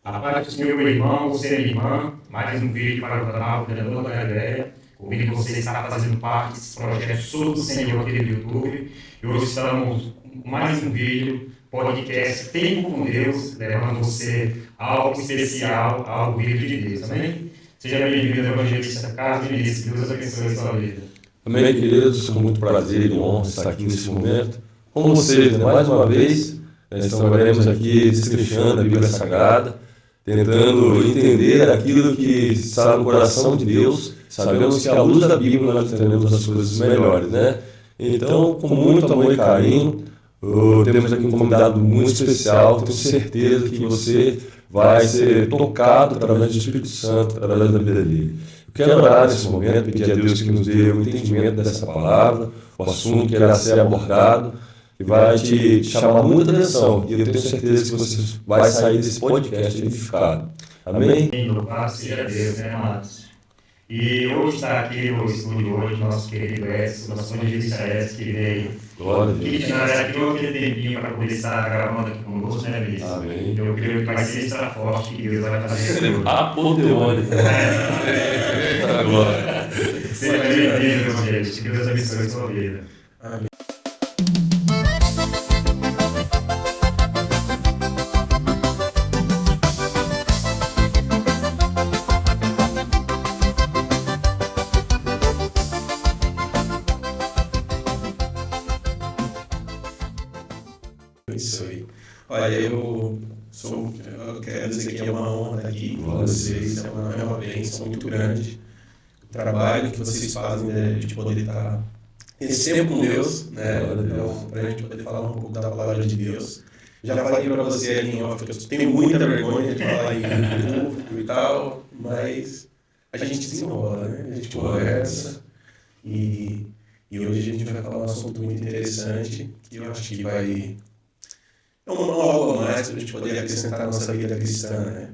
A paz do Senhor, meu irmão, você é minha irmã, mais um vídeo para o canal Treinador da Galileia. Convido que você está fazendo parte desse projeto Sou do Senhor aqui do YouTube. E hoje estamos com mais um vídeo, podcast Tempo com Deus, levando você a algo especial, ao vídeo de Deus, amém? Seja bem-vindo ao Evangelista Carlos Vinícius, que Deus abençoe a sua vida. Amém, queridos, com muito prazer e honra estar aqui nesse momento com vocês, né? Mais uma vez, estaremos aqui destrinchando a Bíblia Sagrada, tentando entender aquilo que está no coração de Deus. Sabemos que à luz da Bíblia nós teremos as coisas melhores, né? Então, com muito amor e carinho, temos aqui um convidado muito especial. Tenho certeza que você vai ser tocado através do Espírito Santo, através da vida dele. Eu quero orar nesse momento, pedir a Deus que nos dê o entendimento dessa palavra, o assunto que irá ser abordado, e vai te chamar muita atenção. E eu tenho certeza que você vai sair desse podcast edificado. Amém? Louvado seja Deus, né, amados? E hoje está aqui no estúdio hoje nosso querido Edson, nosso evangelista Edson, que veio. Glória a Deus. Que na verdade criou aquele tempinho para poder estar gravando aqui conosco, né, Vinícius? Amém. Eu creio que vai ser extra forte que Deus vai fazer tudo. Apoteônico. Agora. Seja bem-vindo, evangelista. Que Deus abençoe a sua vida. Amém. Isso aí. Olha, eu quero dizer que é uma honra estar aqui com vocês, é uma bênção muito grande. O trabalho que vocês fazem, né, de poder estar esse tempo com Deus, né, então, para a gente poder falar um pouco da palavra de Deus. Já falei para você ali em off que eu tenho muita vergonha de falar em público e tal, mas a gente desenrola, né? A gente conversa e hoje a gente vai falar um assunto muito interessante que eu acho que vai... É algo a mais para a gente poder acrescentar na nossa vida cristã, né?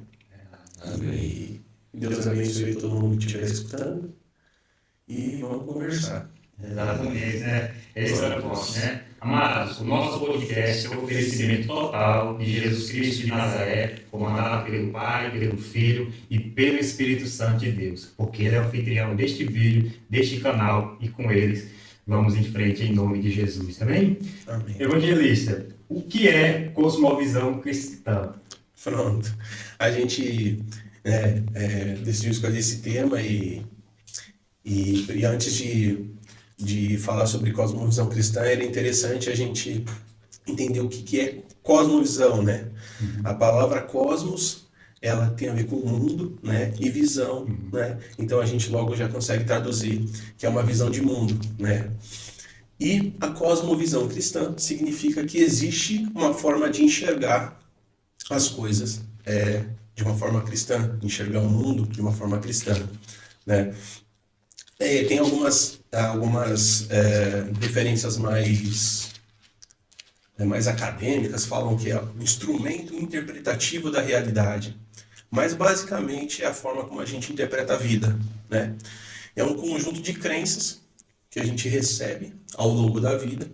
Amém. Deus abençoe todo mundo que estiver escutando e vamos conversar. Exatamente, né? Esse é o ponto, né? Amados, o nosso podcast é o oferecimento total de Jesus Cristo de Nazaré, comandado pelo Pai, pelo Filho e pelo Espírito Santo de Deus, porque Ele é o anfitrião deste vídeo, deste canal, e com eles vamos em frente em nome de Jesus, amém? Amém. Evangelista, o que é cosmovisão cristã? Pronto. A gente decidiu escolher esse tema e antes de falar sobre cosmovisão cristã, era interessante a gente entender o que é cosmovisão, né? A palavra cosmos, ela tem a ver com o mundo, né? E visão, né? Então a gente logo já consegue traduzir que é uma visão de mundo, né? E a cosmovisão cristã significa que existe uma forma de enxergar as coisas de uma forma cristã, enxergar o mundo de uma forma cristã, né? Tem algumas referências mais acadêmicas, falam que é um instrumento interpretativo da realidade, mas basicamente é a forma como a gente interpreta a vida, né? É um conjunto de crenças que a gente recebe ao longo da vida,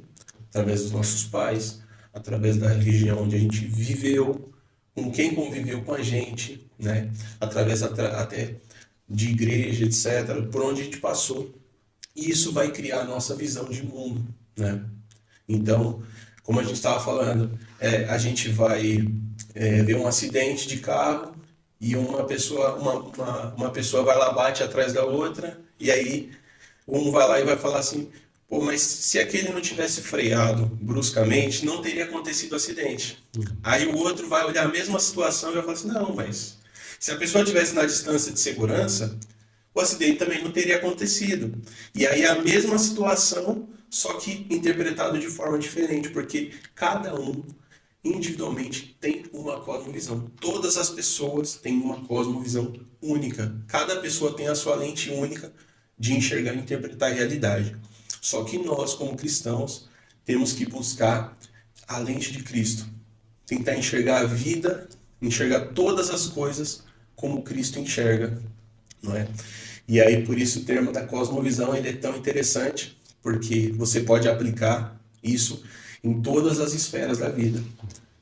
através dos nossos pais, através da religião onde a gente viveu, com quem conviveu com a gente, né? Através até de igreja, etc., por onde a gente passou. E isso vai criar a nossa visão de mundo, né? Então, como a gente estava falando, a gente vai ver um acidente de carro e uma pessoa vai lá, bate atrás da outra, e aí um vai lá e vai falar assim: pô, mas se aquele não tivesse freado bruscamente, não teria acontecido o acidente. Aí o outro vai olhar a mesma situação e vai falar assim: não, mas se a pessoa estivesse na distância de segurança, o acidente também não teria acontecido. E aí a mesma situação, só que interpretado de forma diferente, porque cada um individualmente tem uma cosmovisão. Todas as pessoas têm uma cosmovisão única. Cada pessoa tem a sua lente única de enxergar e interpretar a realidade. Só que nós, como cristãos, temos que buscar a lente de Cristo. Tentar enxergar a vida, enxergar todas as coisas como Cristo enxerga, não é? E aí, por isso, o termo da cosmovisão ele é tão interessante, porque você pode aplicar isso em todas as esferas da vida.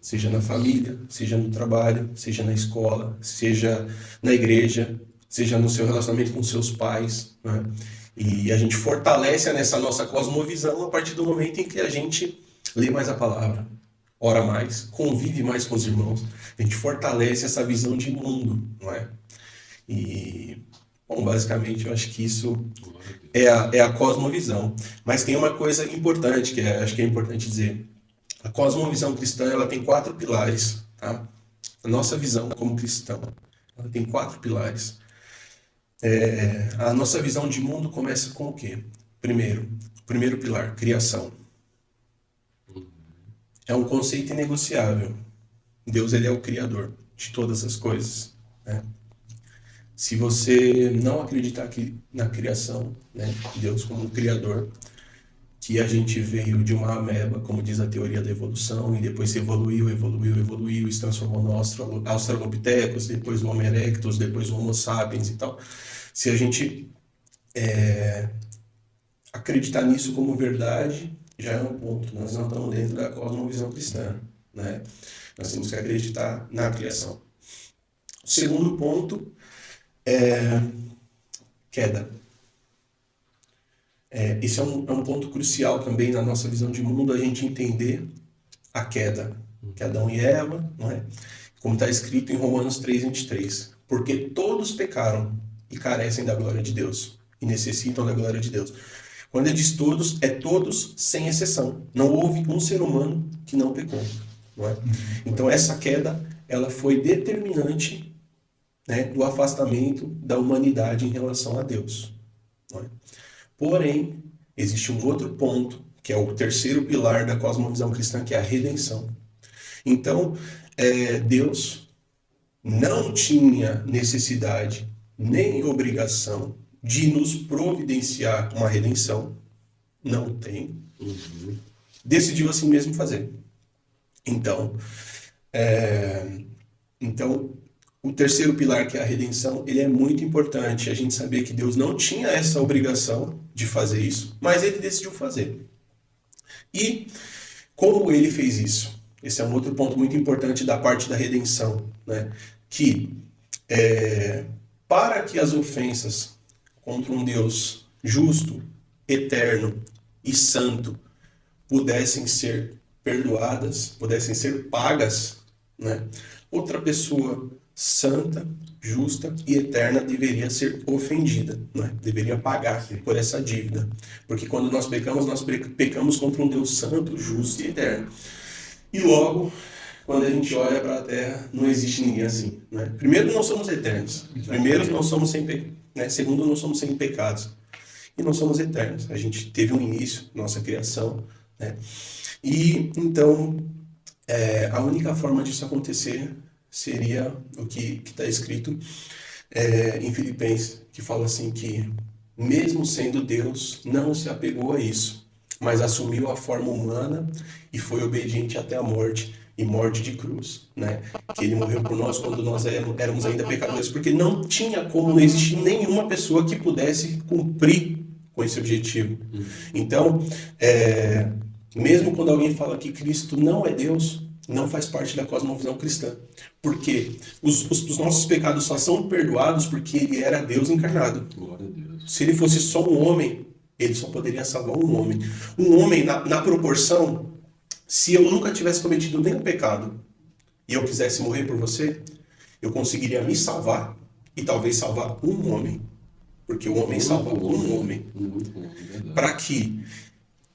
seja na família, seja no trabalho, seja na escola, seja na igreja, seja no seu relacionamento com seus pais, né? E a gente fortalece nessa nossa cosmovisão a partir do momento em que a gente lê mais a palavra, ora mais, convive mais com os irmãos. A gente fortalece essa visão de mundo, não é? E, bom, basicamente eu acho que isso é a cosmovisão. Mas tem uma coisa importante, acho que é importante dizer. A cosmovisão cristã, ela tem 4 pilares, tá? A nossa visão como cristão, ela tem 4 pilares. A nossa visão de mundo começa com o quê? Primeiro pilar, criação. É um conceito inegociável. Deus, ele é o criador de todas as coisas, né? Se você não acreditar na criação, né, Deus como um criador, que a gente veio de uma ameba, como diz a teoria da evolução, e depois se evoluiu, e se transformou no Australopithecus, depois o Homo erectus, depois o Homo sapiens e tal. Se a gente acreditar nisso como verdade, já é um ponto. Nós não estamos dentro da cosmovisão cristã, né? Nós temos que acreditar na criação. O segundo ponto é queda. Esse é um ponto crucial também na nossa visão de mundo, a gente entender a queda. Que Adão e Eva, não é? Como está escrito em Romanos 3:23. Porque todos pecaram e carecem da glória de Deus. E necessitam da glória de Deus. Quando ele diz todos, é todos sem exceção. Não houve um ser humano que não pecou. Não é? Então essa queda, ela foi determinante, né, do afastamento da humanidade em relação a Deus. Não é? Porém, existe um outro ponto, que é o terceiro pilar da cosmovisão cristã, que é a redenção. Então, Deus não tinha necessidade nem obrigação de nos providenciar uma redenção. Não tem. Decidiu assim mesmo fazer. Então, o terceiro pilar, que é a redenção, ele é muito importante. A gente saber que Deus não tinha essa obrigação de fazer isso, mas ele decidiu fazer. E como ele fez isso? Esse é um outro ponto muito importante da parte da redenção, né? Que para que as ofensas contra um Deus justo, eterno e santo pudessem ser perdoadas, pudessem ser pagas, né? Outra pessoa santa, justa e eterna deveria ser ofendida, né? Deveria pagar por essa dívida. Porque quando nós pecamos contra um Deus santo, justo e eterno. E logo, quando a gente olha para a Terra, não existe ninguém assim, né? Primeiro, não somos eternos. Primeiro, não somos sem pecado, né? Segundo, não somos sem pecados. E não somos eternos. A gente teve um início, nossa criação, né? E, então, a única forma disso acontecer seria o que está escrito em Filipenses, que fala assim que, mesmo sendo Deus, não se apegou a isso, mas assumiu a forma humana e foi obediente até a morte, e morte de cruz, né? Que ele morreu por nós quando nós éramos ainda pecadores, porque não tinha como, não existir nenhuma pessoa que pudesse cumprir com esse objetivo. Então, mesmo quando alguém fala que Cristo não é Deus, não faz parte da cosmovisão cristã. Porque os nossos pecados só são perdoados porque ele era Deus encarnado. Glória a Deus. Se ele fosse só um homem, ele só poderia salvar um homem. Um homem, na proporção, se eu nunca tivesse cometido nenhum pecado e eu quisesse morrer por você, eu conseguiria me salvar e talvez salvar um homem. Porque o homem salva um homem. Para que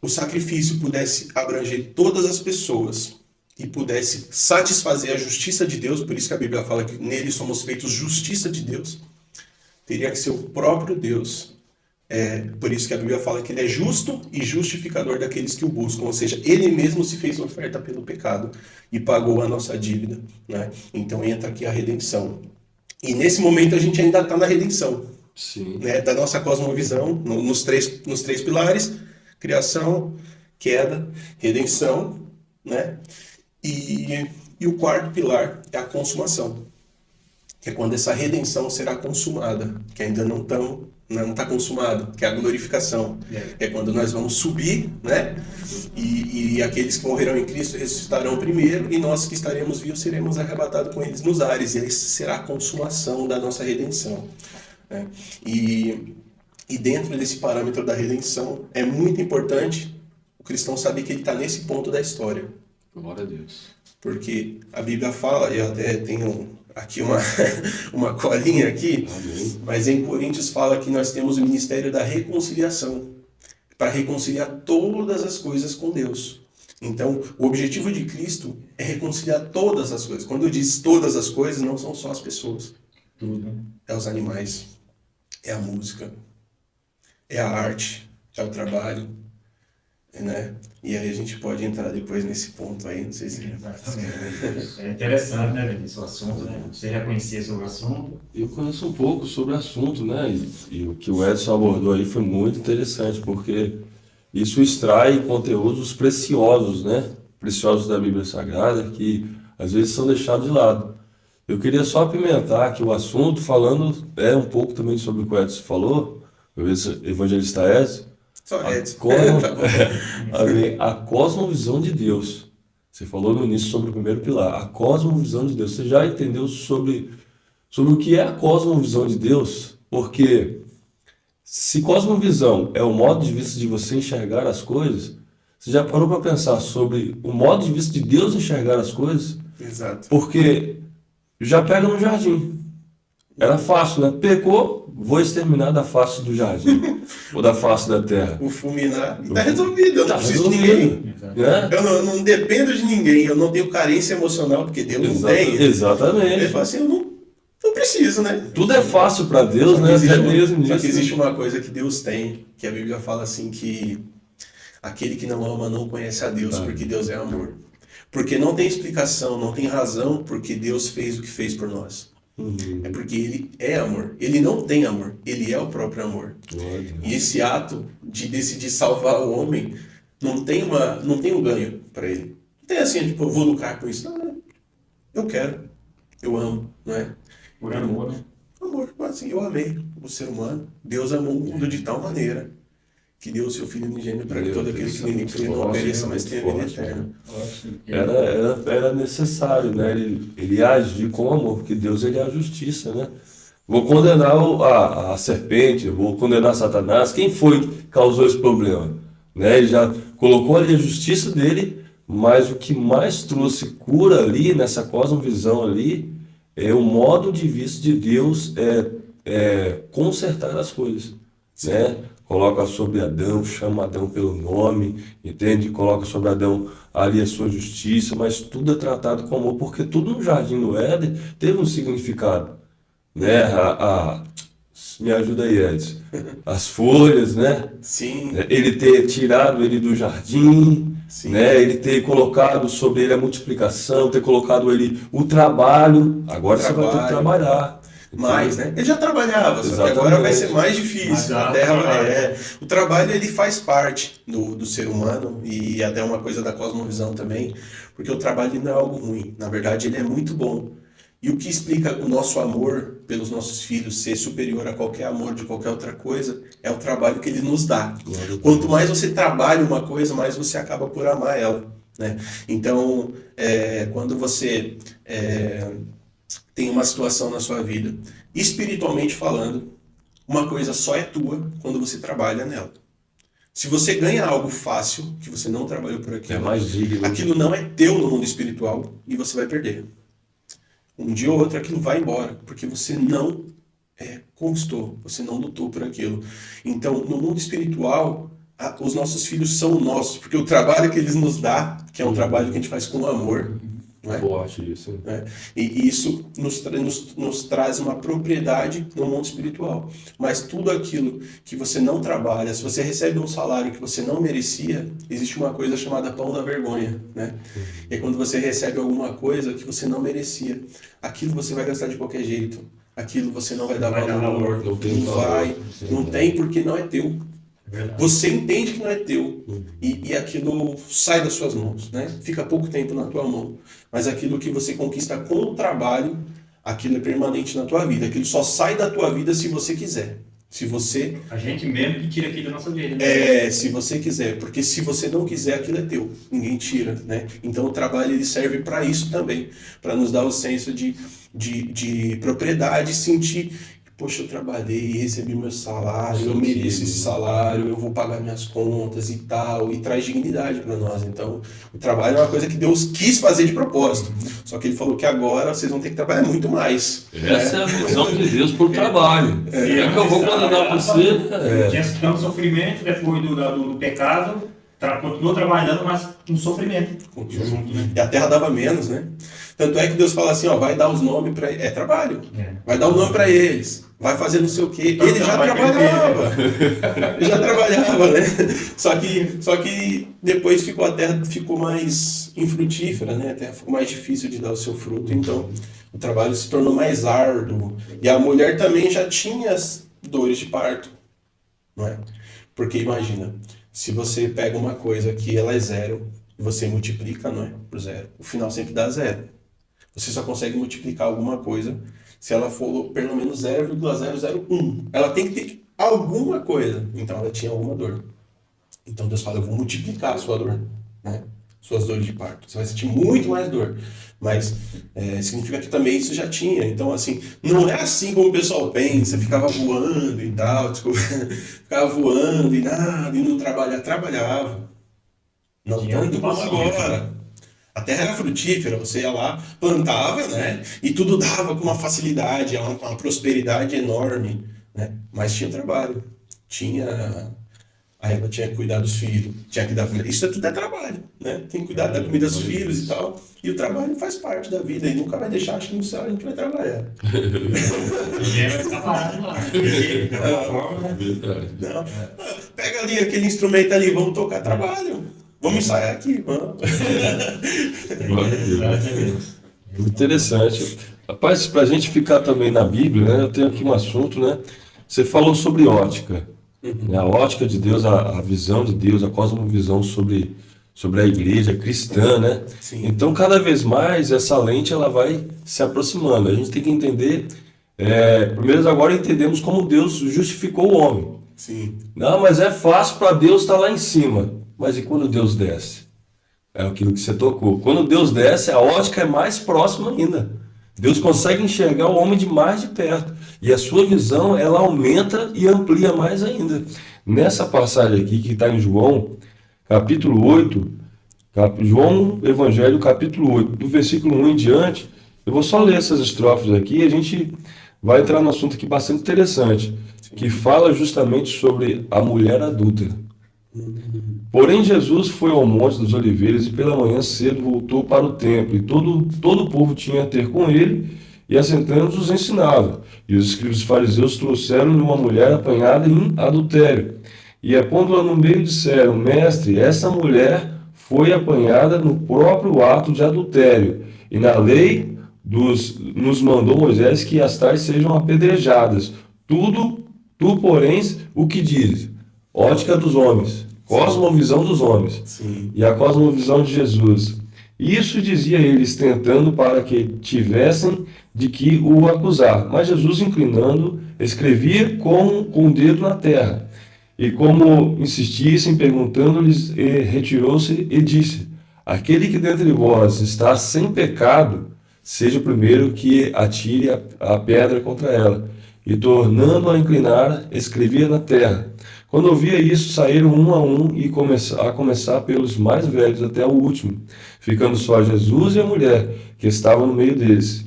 o sacrifício pudesse abranger todas as pessoas e pudesse satisfazer a justiça de Deus, por isso que a Bíblia fala que nele somos feitos justiça de Deus, teria que ser o próprio Deus. Por isso que a Bíblia fala que ele é justo e justificador daqueles que o buscam, ou seja, ele mesmo se fez oferta pelo pecado e pagou a nossa dívida, né? Então entra aqui a redenção. E nesse momento a gente ainda está na redenção. Sim. Né, da nossa cosmovisão, nos três pilares: criação, queda, redenção, né? E o quarto pilar é a consumação, que é quando essa redenção será consumada, que ainda não estamos não está consumado, que é a glorificação. É quando nós vamos subir, né? E aqueles que morrerão em Cristo ressuscitarão primeiro, e nós que estaremos vivos seremos arrebatados com eles nos ares. E aí será a consumação da nossa redenção, né? E dentro desse parâmetro da redenção, é muito importante o cristão saber que ele está nesse ponto da história. Glória a Deus. Porque a Bíblia fala, eu até tenho aqui uma colinha aqui, mas em Coríntios fala que nós temos o ministério da reconciliação, para reconciliar todas as coisas com Deus. Então, o objetivo de Cristo é reconciliar todas as coisas. Quando eu diz todas as coisas, não são só as pessoas. Tudo. É os animais, é a música, é a arte, é o trabalho, né? E aí a gente pode entrar depois nesse ponto aí, não sei se... É interessante, né, Vinícius, o assunto, né? Você já conhecia sobre o assunto? Eu conheço um pouco sobre o assunto, né? E o que o Edson abordou aí foi muito interessante, porque isso extrai conteúdos preciosos, né? Preciosos da Bíblia Sagrada, que às vezes são deixados de lado. Eu queria só apimentar aqui o assunto, falando um pouco também sobre o que o Edson falou, o evangelista Edson. Só Edson. A cosmovisão de Deus. Você falou no início sobre o primeiro pilar. A cosmovisão de Deus. Você já entendeu sobre o que é a cosmovisão de Deus? Porque se cosmovisão é o modo de vista de você enxergar as coisas, você já parou para pensar sobre o modo de vista de Deus enxergar as coisas? Exato. Porque já pega no jardim. Era fácil, né? Pecou, vou exterminar da face do jardim, ou da face da terra. O fulminar está resolvido, eu não preciso de ninguém. Né? Eu não dependo de ninguém, eu não tenho carência emocional, porque Deus não tem. Exatamente. Ele fala assim, eu não preciso, né? Tudo é fácil para Deus, né? Até mesmo nisso. Só que existe uma coisa que Deus tem, que a Bíblia fala assim, que aquele que não ama não conhece a Deus, porque Deus é amor. Porque não tem explicação, não tem razão porque Deus fez o que fez por nós. É porque ele é amor. Ele não tem amor, ele é o próprio amor. E esse ato de decidir salvar o homem não tem um ganho para ele. Não tem assim, tipo, eu vou lucrar com isso. Não, eu quero, eu amo, não é? Por amor, né? Amor, assim, eu amei o ser humano. Deus amou o mundo de tal maneira que deu o seu Filho unigênito para que todo aquele que nele crê não pereça, mas tenha vida eterna. Era necessário, né? Ele agir com amor, porque Deus ele é a justiça, né? Vou condenar a serpente, vou condenar Satanás. Quem foi que causou esse problema? Né? Ele já colocou ali a justiça dele, mas o que mais trouxe cura ali, nessa cosmovisão ali, é o modo de vista de Deus consertar as coisas, né? Coloca sobre Adão, chama Adão pelo nome, entende? Coloca sobre Adão ali a sua justiça, mas tudo é tratado com amor, porque tudo no Jardim do Éden teve um significado, né? Me ajuda aí, Edson. As folhas, né? Sim. Ele ter tirado ele do jardim, Sim. né? Ele ter colocado sobre ele a multiplicação, ter colocado ele o trabalho. Agora você vai ter que trabalhar. Mais, né? Ele já trabalhava, só que agora vai ser mais difícil. O trabalho ele faz parte do ser humano e até uma coisa da cosmovisão também, porque o trabalho não é algo ruim. Na verdade, ele é muito bom. E o que explica o nosso amor pelos nossos filhos ser superior a qualquer amor de qualquer outra coisa é o trabalho que ele nos dá. Quanto mais você trabalha uma coisa, mais você acaba por amar ela, né? Então, quando você tem uma situação na sua vida, espiritualmente falando, uma coisa só é tua quando você trabalha nela. Se você ganha algo fácil, que você não trabalhou por aquilo, mais digno. Aquilo não é teu no mundo espiritual e você vai perder. Um dia ou outro aquilo vai embora, porque você não conquistou, você não lutou por aquilo. Então, no mundo espiritual, os nossos filhos são nossos, porque o trabalho que eles nos dão, que é um trabalho que a gente faz com amor, não é? Forte isso. E isso nos traz uma propriedade no mundo espiritual. Mas tudo aquilo que você não trabalha, se você recebe um salário que você não merecia, existe uma coisa chamada pão da vergonha, né? E é quando você recebe alguma coisa que você não merecia, aquilo você vai gastar de qualquer jeito. Aquilo você não vai dar valor, não tem porque não é teu. Você entende que não é teu e aquilo sai das suas mãos, né? Fica pouco tempo na tua mão, mas aquilo que você conquista com o trabalho, aquilo é permanente na tua vida, aquilo só sai da tua vida se você quiser. Se você A gente mesmo que tira aqui da nossa vida, né? se você quiser, porque se você não quiser, aquilo é teu, ninguém tira, né? Então o trabalho ele serve para isso também, para nos dar o senso de propriedade, sentir, poxa, eu trabalhei, recebi meu salário, eu mereço esse salário, eu vou pagar minhas contas e tal, e traz dignidade para nós. Então o trabalho é uma coisa que Deus quis fazer de propósito, só que ele falou que agora vocês vão ter que trabalhar muito mais. Essa é a visão de Deus por trabalho. É que eu vou condenar você. Tinha tanto sofrimento depois do pecado, continuou trabalhando, mas um sofrimento. Junto, né? E a terra dava menos, né? Tanto é que Deus fala assim, ó, vai dar os nomes para eles. É trabalho. Vai dar o nome para eles. Vai fazer não sei o quê. Ele já trabalhava. Ele já trabalhava, né? Só que depois a terra ficou mais infrutífera, né? A terra ficou mais difícil de dar o seu fruto. Então, o trabalho se tornou mais árduo. E a mulher também já tinha as dores de parto, não é? Porque imagina, se você pega uma coisa que ela é zero, e você multiplica, não é? Por zero. O final sempre dá zero. Você só consegue multiplicar alguma coisa se ela for pelo menos 0,001. Ela tem que ter alguma coisa. Então ela tinha alguma dor. Então Deus fala, eu vou multiplicar a sua dor, né? Suas dores de parto. Você vai sentir muito mais dor. Mas significa que também isso já tinha. Então, assim, não é assim como o pessoal pensa, ficava voando e tal, desculpa, ficava voando e nada, e não trabalhava. Não tanto como agora. A terra era frutífera, você ia lá, plantava, né? E tudo dava com uma facilidade, uma prosperidade enorme, né? Mas tinha trabalho, a Eva tinha que cuidar dos filhos, tinha que dar comida. Isso tudo é trabalho, né? Tem que cuidar da comida dos filhos e tal. E o trabalho faz parte da vida e nunca vai deixar, acho que no céu a gente vai trabalhar. Ninguém vai ficar parado lá. De alguma forma, né? Não. Pega ali aquele instrumento ali, vamos tocar trabalho. Vamos ensaiar aqui, vamos. Muito interessante. Rapaz, para a gente ficar também na Bíblia, né, eu tenho aqui um assunto, né? Você falou sobre ótica. Né, a ótica de Deus, a visão de Deus, a cosmovisão sobre a igreja cristã, né? Sim. Então, cada vez mais, essa lente ela vai se aproximando. A gente tem que entender, primeiro agora entendemos como Deus justificou o homem. Sim. Não, mas é fácil para Deus estar lá em cima. Mas e quando Deus desce? É aquilo que você tocou. Quando Deus desce, a ótica é mais próxima ainda. Deus consegue enxergar o homem de mais de perto. E a sua visão, ela aumenta e amplia mais ainda. Nessa passagem aqui, que está em João, capítulo 8, João Evangelho, capítulo 8, do versículo 1 em diante, eu vou só ler essas estrofes aqui e a gente vai entrar num assunto aqui bastante interessante, que fala justamente sobre a mulher adúltera. Porém, Jesus foi ao Monte dos Oliveiras e pela manhã cedo voltou para o templo, e todo o povo tinha a ter com ele, e assentando os ensinava. E os escribas fariseus trouxeram-lhe uma mulher apanhada em adultério. E pondo-a no meio disseram, mestre, essa mulher foi apanhada no próprio ato de adultério, e na lei nos mandou Moisés que as tais sejam apedrejadas. Tu, porém, o que dizes? Ótica dos homens, cosmovisão dos homens. Sim. E a cosmovisão de Jesus. Isso dizia eles, tentando para que tivessem de que o acusar. Mas Jesus, inclinando, escrevia com o dedo na terra. E como insistissem, perguntando-lhes, retirou-se e disse, aquele que dentre vós está sem pecado, seja o primeiro que atire a pedra contra ela. E tornando a inclinar, escrevia na terra. Quando ouvia isso, saíram um a um e a começar pelos mais velhos até o último, ficando só Jesus e a mulher, que estavam no meio deles.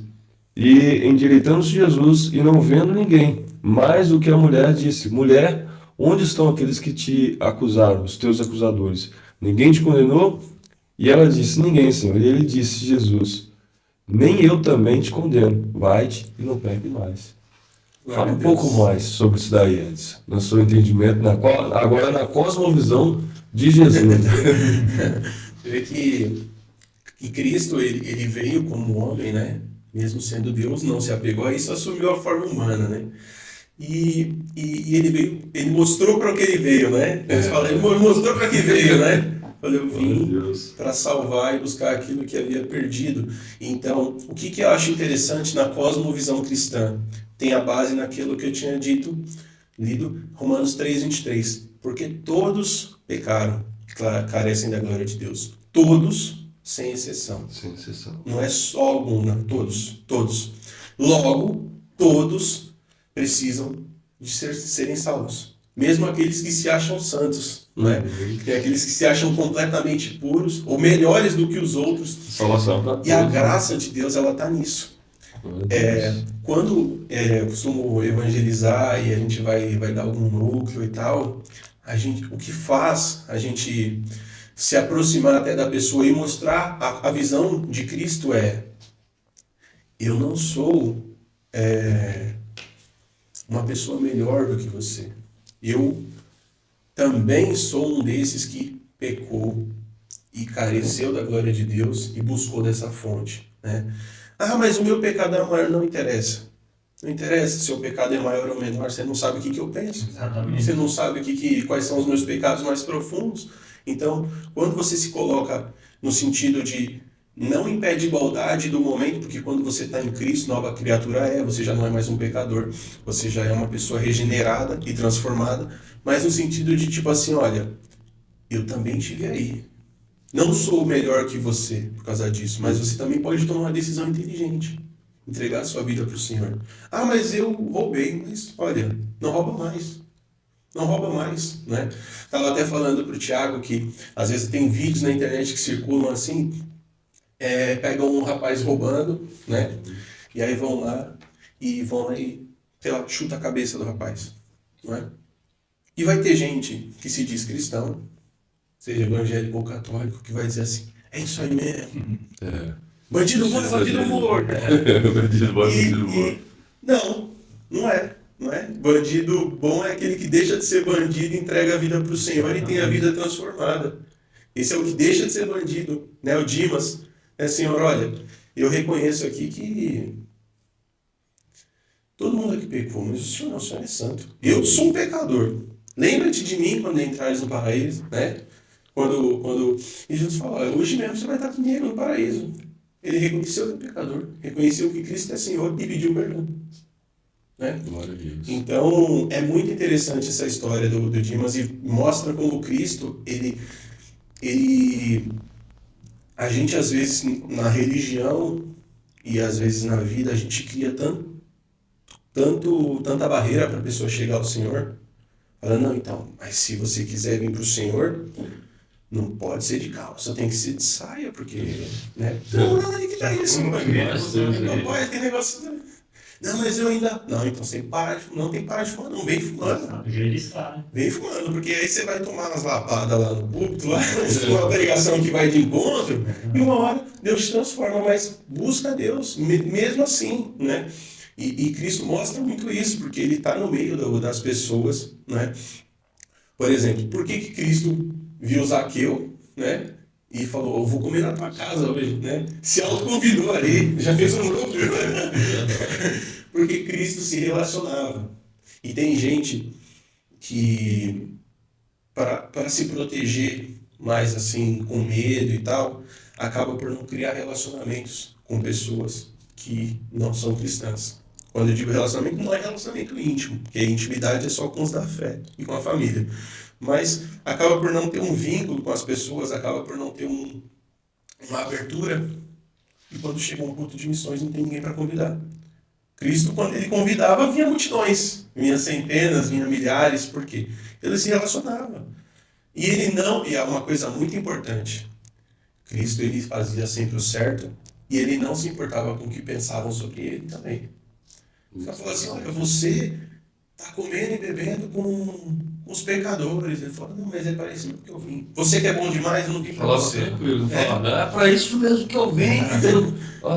E endireitando-se Jesus e não vendo ninguém, mais do que a mulher disse, mulher, onde estão aqueles que te acusaram, os teus acusadores? Ninguém te condenou? E ela disse, ninguém, Senhor. E ele disse, Jesus, nem eu também te condeno, vai-te e não peque mais. Fala um pouco mais sobre isso daí, Edson, no seu entendimento, agora na cosmovisão de Jesus. Você vê que Cristo, ele veio como homem, né? Mesmo sendo Deus, não se apegou a isso, assumiu a forma humana, né? E ele veio, ele mostrou para o que ele veio, né? Ele mostrou para que veio, né? Eu vim para salvar e buscar aquilo que havia perdido. Então, o que eu acho interessante na cosmovisão cristã? Tem a base naquilo que eu tinha dito lido Romanos 3:23. Porque todos pecaram e carecem da glória de Deus. Todos, sem exceção. Sem exceção. Não é só algum, não. Todos. Todos. Logo, todos precisam de serem salvos. Mesmo aqueles que se acham santos, não é? Tem aqueles que se acham completamente puros ou melhores do que os outros. Salvação para todos. E a graça de Deus, ela está nisso. Quando eu costumo evangelizar e a gente vai dar algum núcleo e tal, o que faz a gente se aproximar até da pessoa e mostrar a visão de Cristo eu não sou uma pessoa melhor do que você. Eu também sou um desses que pecou e careceu da glória de Deus e buscou dessa fonte, né? Ah, mas o meu pecado é maior, não interessa. Não interessa se o pecado é maior ou menor, você não sabe o que eu penso. Exatamente. Você não sabe quais são os meus pecados mais profundos. Então, quando você se coloca no sentido de não impede igualdade do momento, porque quando você está em Cristo, nova criatura você já não é mais um pecador, você já é uma pessoa regenerada e transformada, mas no sentido de tipo assim, olha, eu também estive aí. Não sou melhor que você por causa disso, mas você também pode tomar uma decisão inteligente. Entregar a sua vida para o Senhor. Ah, mas eu roubei. Mas, olha, não rouba mais. Não rouba mais, né? Estava até falando para o Thiago que, às vezes, tem vídeos na internet que circulam assim, pegam um rapaz roubando, né? E aí vão lá e sei lá, chuta a cabeça do rapaz, não é? E vai ter gente que se diz cristão, seja evangélico ou católico, que vai dizer assim, é isso aí mesmo. Bandido bom é bandido morto. Bandido bom é bandido morto. Não é. Bandido bom é aquele que deixa de ser bandido e entrega a vida para o Senhor e tem a vida transformada. Esse é o que deixa de ser bandido, né? O Dimas, Senhor, olha, eu reconheço aqui que todo mundo aqui pecou, mas o Senhor não, o Senhor é santo. Eu sou um pecador. Lembra-te de mim quando entrares no paraíso, né? E Jesus fala, hoje mesmo você vai estar comigo no paraíso. Ele reconheceu que é pecador, reconheceu que Cristo é Senhor e pediu perdão. Né? Glória a Deus. Então, é muito interessante essa história do Dimas e mostra como Cristo, a gente às vezes na religião e às vezes na vida, a gente cria tanta barreira para a pessoa chegar ao Senhor. Falando, não, então, mas se você quiser vir para o Senhor, não pode ser de calça, tem que ser de saia, porque, né? Não, nada de que tá isso, não pode, tem negócio... Não, mas eu ainda... Não, então você não tem que parar de fumar, não. Vem fumando. Vem fumando, porque aí você vai tomar umas lapadas lá no púlpito, lá, uma pregação que vai de encontro, e uma hora Deus te transforma, mas busca Deus, mesmo assim, né? E Cristo mostra muito isso, porque Ele está no meio das pessoas, né? Por exemplo, por que Cristo viu Zaqueu, né? E falou, eu vou comer na tua casa hoje, né? Se autoconvidou ali, já fez um grupo. Porque Cristo se relacionava. E tem gente que, para se proteger mais assim, com medo e tal, acaba por não criar relacionamentos com pessoas que não são cristãs. Quando eu digo relacionamento, não é relacionamento íntimo, porque a intimidade é só com os da fé e com a família. Mas acaba por não ter um vínculo com as pessoas, acaba por não ter uma abertura. E quando chega um culto de missões, não tem ninguém para convidar. Cristo, quando Ele convidava, vinha multidões. Vinha centenas, vinha milhares. Por quê? Ele se relacionava. E é uma coisa muito importante. Cristo, Ele fazia sempre o certo. E Ele não se importava com o que pensavam sobre Ele também. Ele falou assim, olha, você está comendo e bebendo com os pecadores. Ele falou, não, mas é parecido com o que eu vim. Você que é bom demais, eu não vim para você. Tranquilo, é para isso mesmo que eu venho.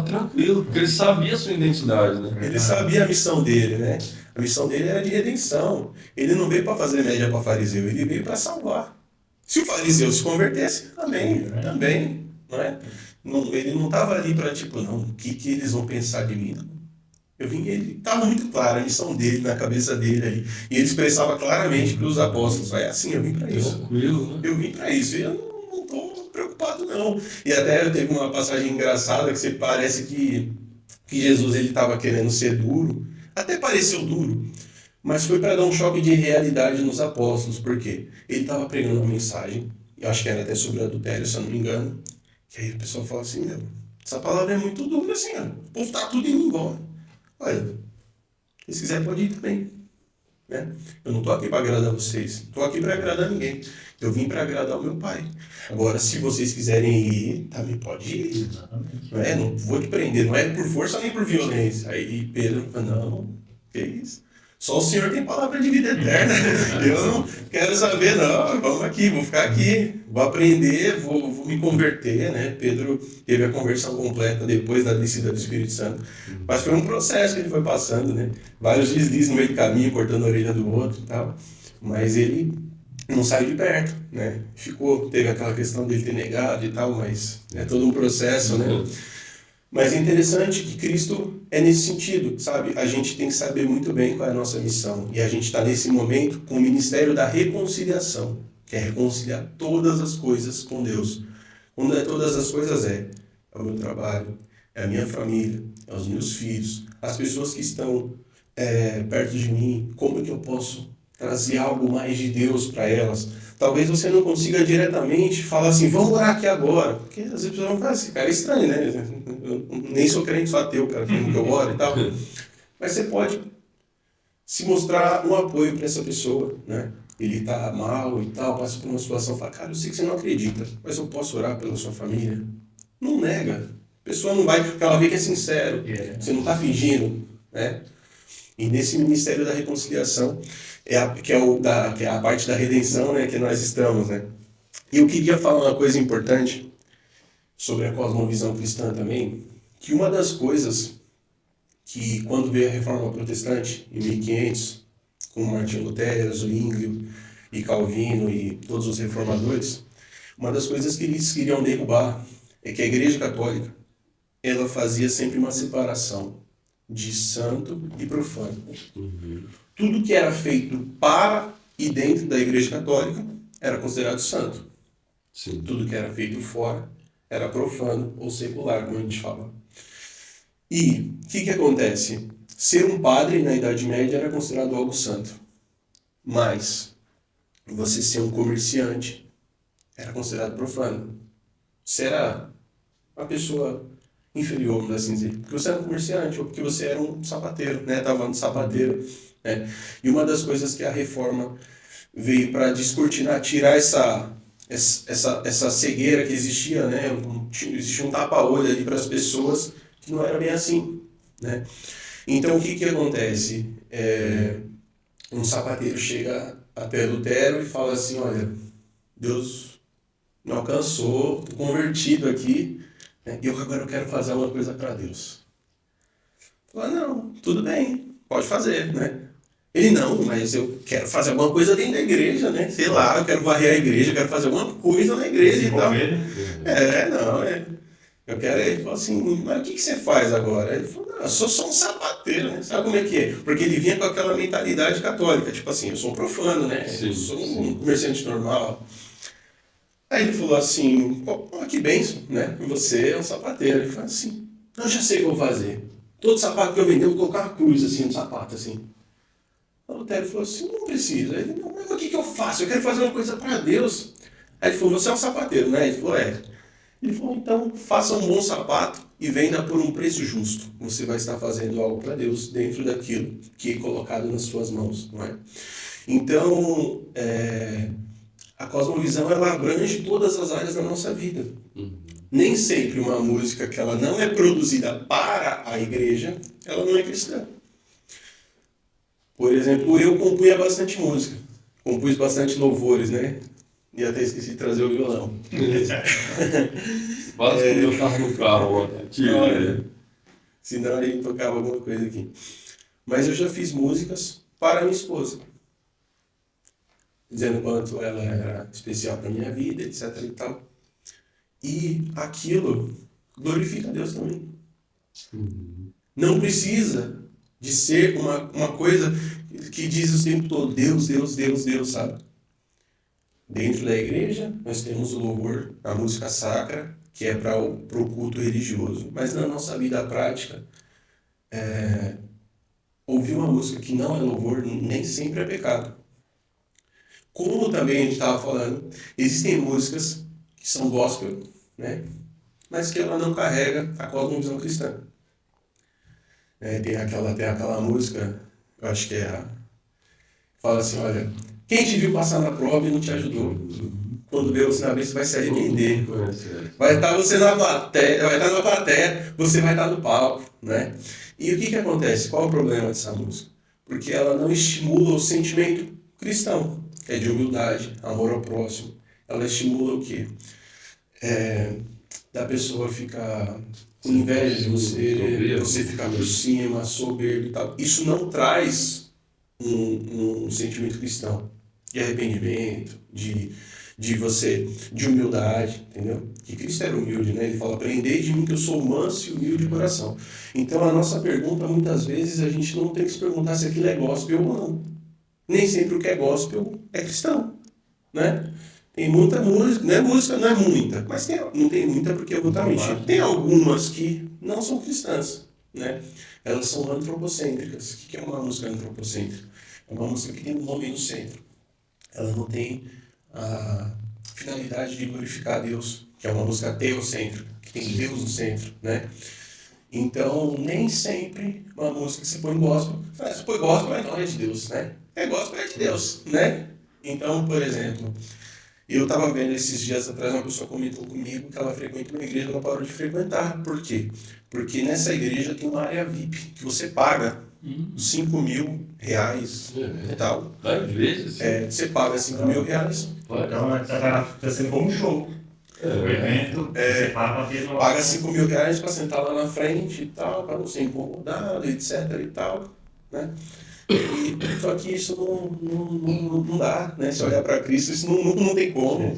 Tranquilo, porque ele sabia a sua identidade, né? Ele sabia a missão dele, né? A missão dele era de redenção. Ele não veio para fazer média para fariseu, ele veio para salvar. Se o fariseu se convertesse, também, não é? Ele não estava ali para o que eles vão pensar de mim, não. Ele estava muito claro a missão dele na cabeça dele aí. E ele expressava claramente para os apóstolos, é assim, eu vim para isso. Tranquilo, né? Eu vim para isso. E eu não estou preocupado, não. E até teve uma passagem engraçada que parece que Jesus estava querendo ser duro. Até pareceu duro. Mas foi para dar um choque de realidade nos apóstolos, porque ele estava pregando uma mensagem, eu acho que era até sobre adultério, se eu não me engano, que aí o pessoal fala assim, meu, essa palavra é muito dura, assim, ó, o povo tá tudo indo embora. Olha, se quiser pode ir também, né? Eu não estou aqui para agradar vocês, não estou aqui para agradar ninguém. Eu vim para agradar o meu pai. Agora, se vocês quiserem ir, também pode ir. Não é? Não vou te prender, não é por força nem por violência. Aí Pedro falou, não, que isso? Só o Senhor tem palavra de vida eterna. Eu não quero saber, não. Vamos aqui, vou ficar aqui, vou aprender, vou me converter, né? Pedro teve a conversão completa depois da descida do Espírito Santo. Mas foi um processo que ele foi passando, né? Vários deslizes no meio do caminho, cortando a orelha do outro e tal. Mas ele não saiu de perto, né? Teve aquela questão dele ter negado e tal, mas é todo um processo, né? Mas é interessante que Cristo é nesse sentido, sabe? A gente tem que saber muito bem qual é a nossa missão. E a gente está nesse momento com o ministério da reconciliação, que é reconciliar todas as coisas com Deus. Quando é todas as coisas é o meu trabalho, é a minha família, é os meus filhos, as pessoas que estão perto de mim, como é que eu posso trazer algo mais de Deus para elas? Talvez você não consiga diretamente falar assim, vamos orar aqui agora. Porque às vezes as pessoas vão falar assim, cara, é estranho, né? Eu nem sou crente, sou ateu, cara, que eu oro e tal. Mas você pode se mostrar um apoio para essa pessoa, né? Ele está mal e tal, passa por uma situação, fala, cara, eu sei que você não acredita, mas eu posso orar pela sua família. Não nega. A pessoa não vai, porque ela vê que é sincero, você não está fingindo, né? E nesse ministério da reconciliação, que é a parte da redenção, né, que nós estamos, né? E eu queria falar uma coisa importante sobre a cosmovisão cristã também, que uma das coisas que, quando veio a Reforma Protestante, em 1500, com Martinho Lutero, Zwinglio e Calvino e todos os reformadores, uma das coisas que eles queriam derrubar é que a Igreja Católica, ela fazia sempre uma separação de santo e profano. Tudo que era feito para e dentro da Igreja Católica era considerado santo. Sim. Tudo que era feito fora era profano ou secular, como a gente fala. E o que acontece? Ser um padre na Idade Média era considerado algo santo. Mas você ser um comerciante era considerado profano. Você era uma pessoa inferior, vamos assim dizer. Porque você era um comerciante ou porque você era um sapateiro, né? Estava no sapateiro. Né? E uma das coisas que a reforma veio para descortinar, tirar essa cegueira que existia, né? Existia um tapa-olho ali para as pessoas que não era bem assim, né? Então o que acontece? Um sapateiro chega até Lutero e fala assim, olha, Deus me alcançou, estou convertido aqui, né? E agora eu quero fazer uma coisa para Deus. Fala, não, tudo bem, pode fazer, né? Ele, não, mas eu quero fazer alguma coisa dentro da igreja, né? Sei lá, eu quero varrer a igreja, eu quero fazer alguma coisa na igreja e tal. Eu quero. Ele falou assim, mas o que você faz agora? Ele falou, não, eu sou só um sapateiro, né? Sabe como é que é? Porque ele vinha com aquela mentalidade católica, tipo assim, eu sou um profano, né? Sim, eu sou um comerciante normal. Aí ele falou assim, pô, que bênção, né? Você é um sapateiro. Ele falou assim, eu já sei o que eu vou fazer. Todo sapato que eu vender, eu vou colocar uma cruz assim no sapato, assim. O Lutero falou assim, não precisa. Ele, não, mas o que eu faço? Eu quero fazer uma coisa para Deus. Aí ele falou, você é um sapateiro, né? Ele falou, é. Ele falou, então faça um bom sapato e venda por um preço justo. Você vai estar fazendo algo para Deus dentro daquilo que é colocado nas suas mãos, não é? Então, a cosmovisão, ela abrange todas as áreas da nossa vida. Nem sempre uma música que ela não é produzida para a igreja, ela não é cristã. Por exemplo, eu compunha bastante música, compus bastante louvores, né? E até esqueci de trazer o violão. Quase que eu tava no carro, Olha, senão ele tocava alguma coisa aqui. Mas eu já fiz músicas para minha esposa, dizendo quanto ela era especial para minha vida, etc. e tal. E aquilo glorifica a Deus também. Não precisa de ser uma coisa que diz o tempo todo, Deus, Deus, Deus, Deus, sabe? Dentro da igreja, nós temos o louvor, a música sacra, que é para o culto religioso. Mas na nossa vida prática, ouvir uma música que não é louvor nem sempre é pecado. Como também a gente estava falando, existem músicas que são gospel, né? Mas que ela não carrega a cosmovisão cristã. Tem aquela música, eu acho que é a... Fala assim, olha, quem te viu passar na prova e não te ajudou? Quando vê você na vez, você vai se arrepender. Vai estar você na plateia, você vai estar no palco, né? E o que acontece? Qual é o problema dessa música? Porque ela não estimula o sentimento cristão, que é de humildade, amor ao próximo. Ela estimula o quê? Da pessoa ficar com inveja de você ficar por cima, soberbo e tal. Isso não traz um sentimento cristão de arrependimento, de humildade, entendeu? Que Cristo era humilde, né? Ele fala, aprendei de mim que eu sou manso e humilde de coração. Então a nossa pergunta, muitas vezes, a gente não tem que se perguntar se aquilo é gospel ou não. Nem sempre o que é gospel é cristão, né? Tem muita música, não é muita, mas não tem muita porque eu vou estar mentindo. Tem algumas que não são cristãs, né? Elas são antropocêntricas. O que é uma música antropocêntrica? É uma música que tem um homem no centro. Ela não tem a finalidade de glorificar Deus, que é uma música teocêntrica, que tem Deus no centro, né? Então, nem sempre uma música que você põe gospel, se põe gospel, mas não é de Deus, né? É gospel, é de Deus, né? Então, por exemplo, eu estava vendo esses dias atrás, uma pessoa comentou comigo que ela frequenta uma igreja, ela parou de frequentar. Por quê? Porque nessa igreja tem uma área VIP, que você paga 5 mil reais e tal. Da igreja? Sim. Você paga 5 mil reais. Então, está sendo como um show. O evento, você paga 5 mil reais para sentar lá na frente e tal, para não ser incomodado, etc e tal, né? Só que isso não dá, né? Se olhar para Cristo, isso não tem como.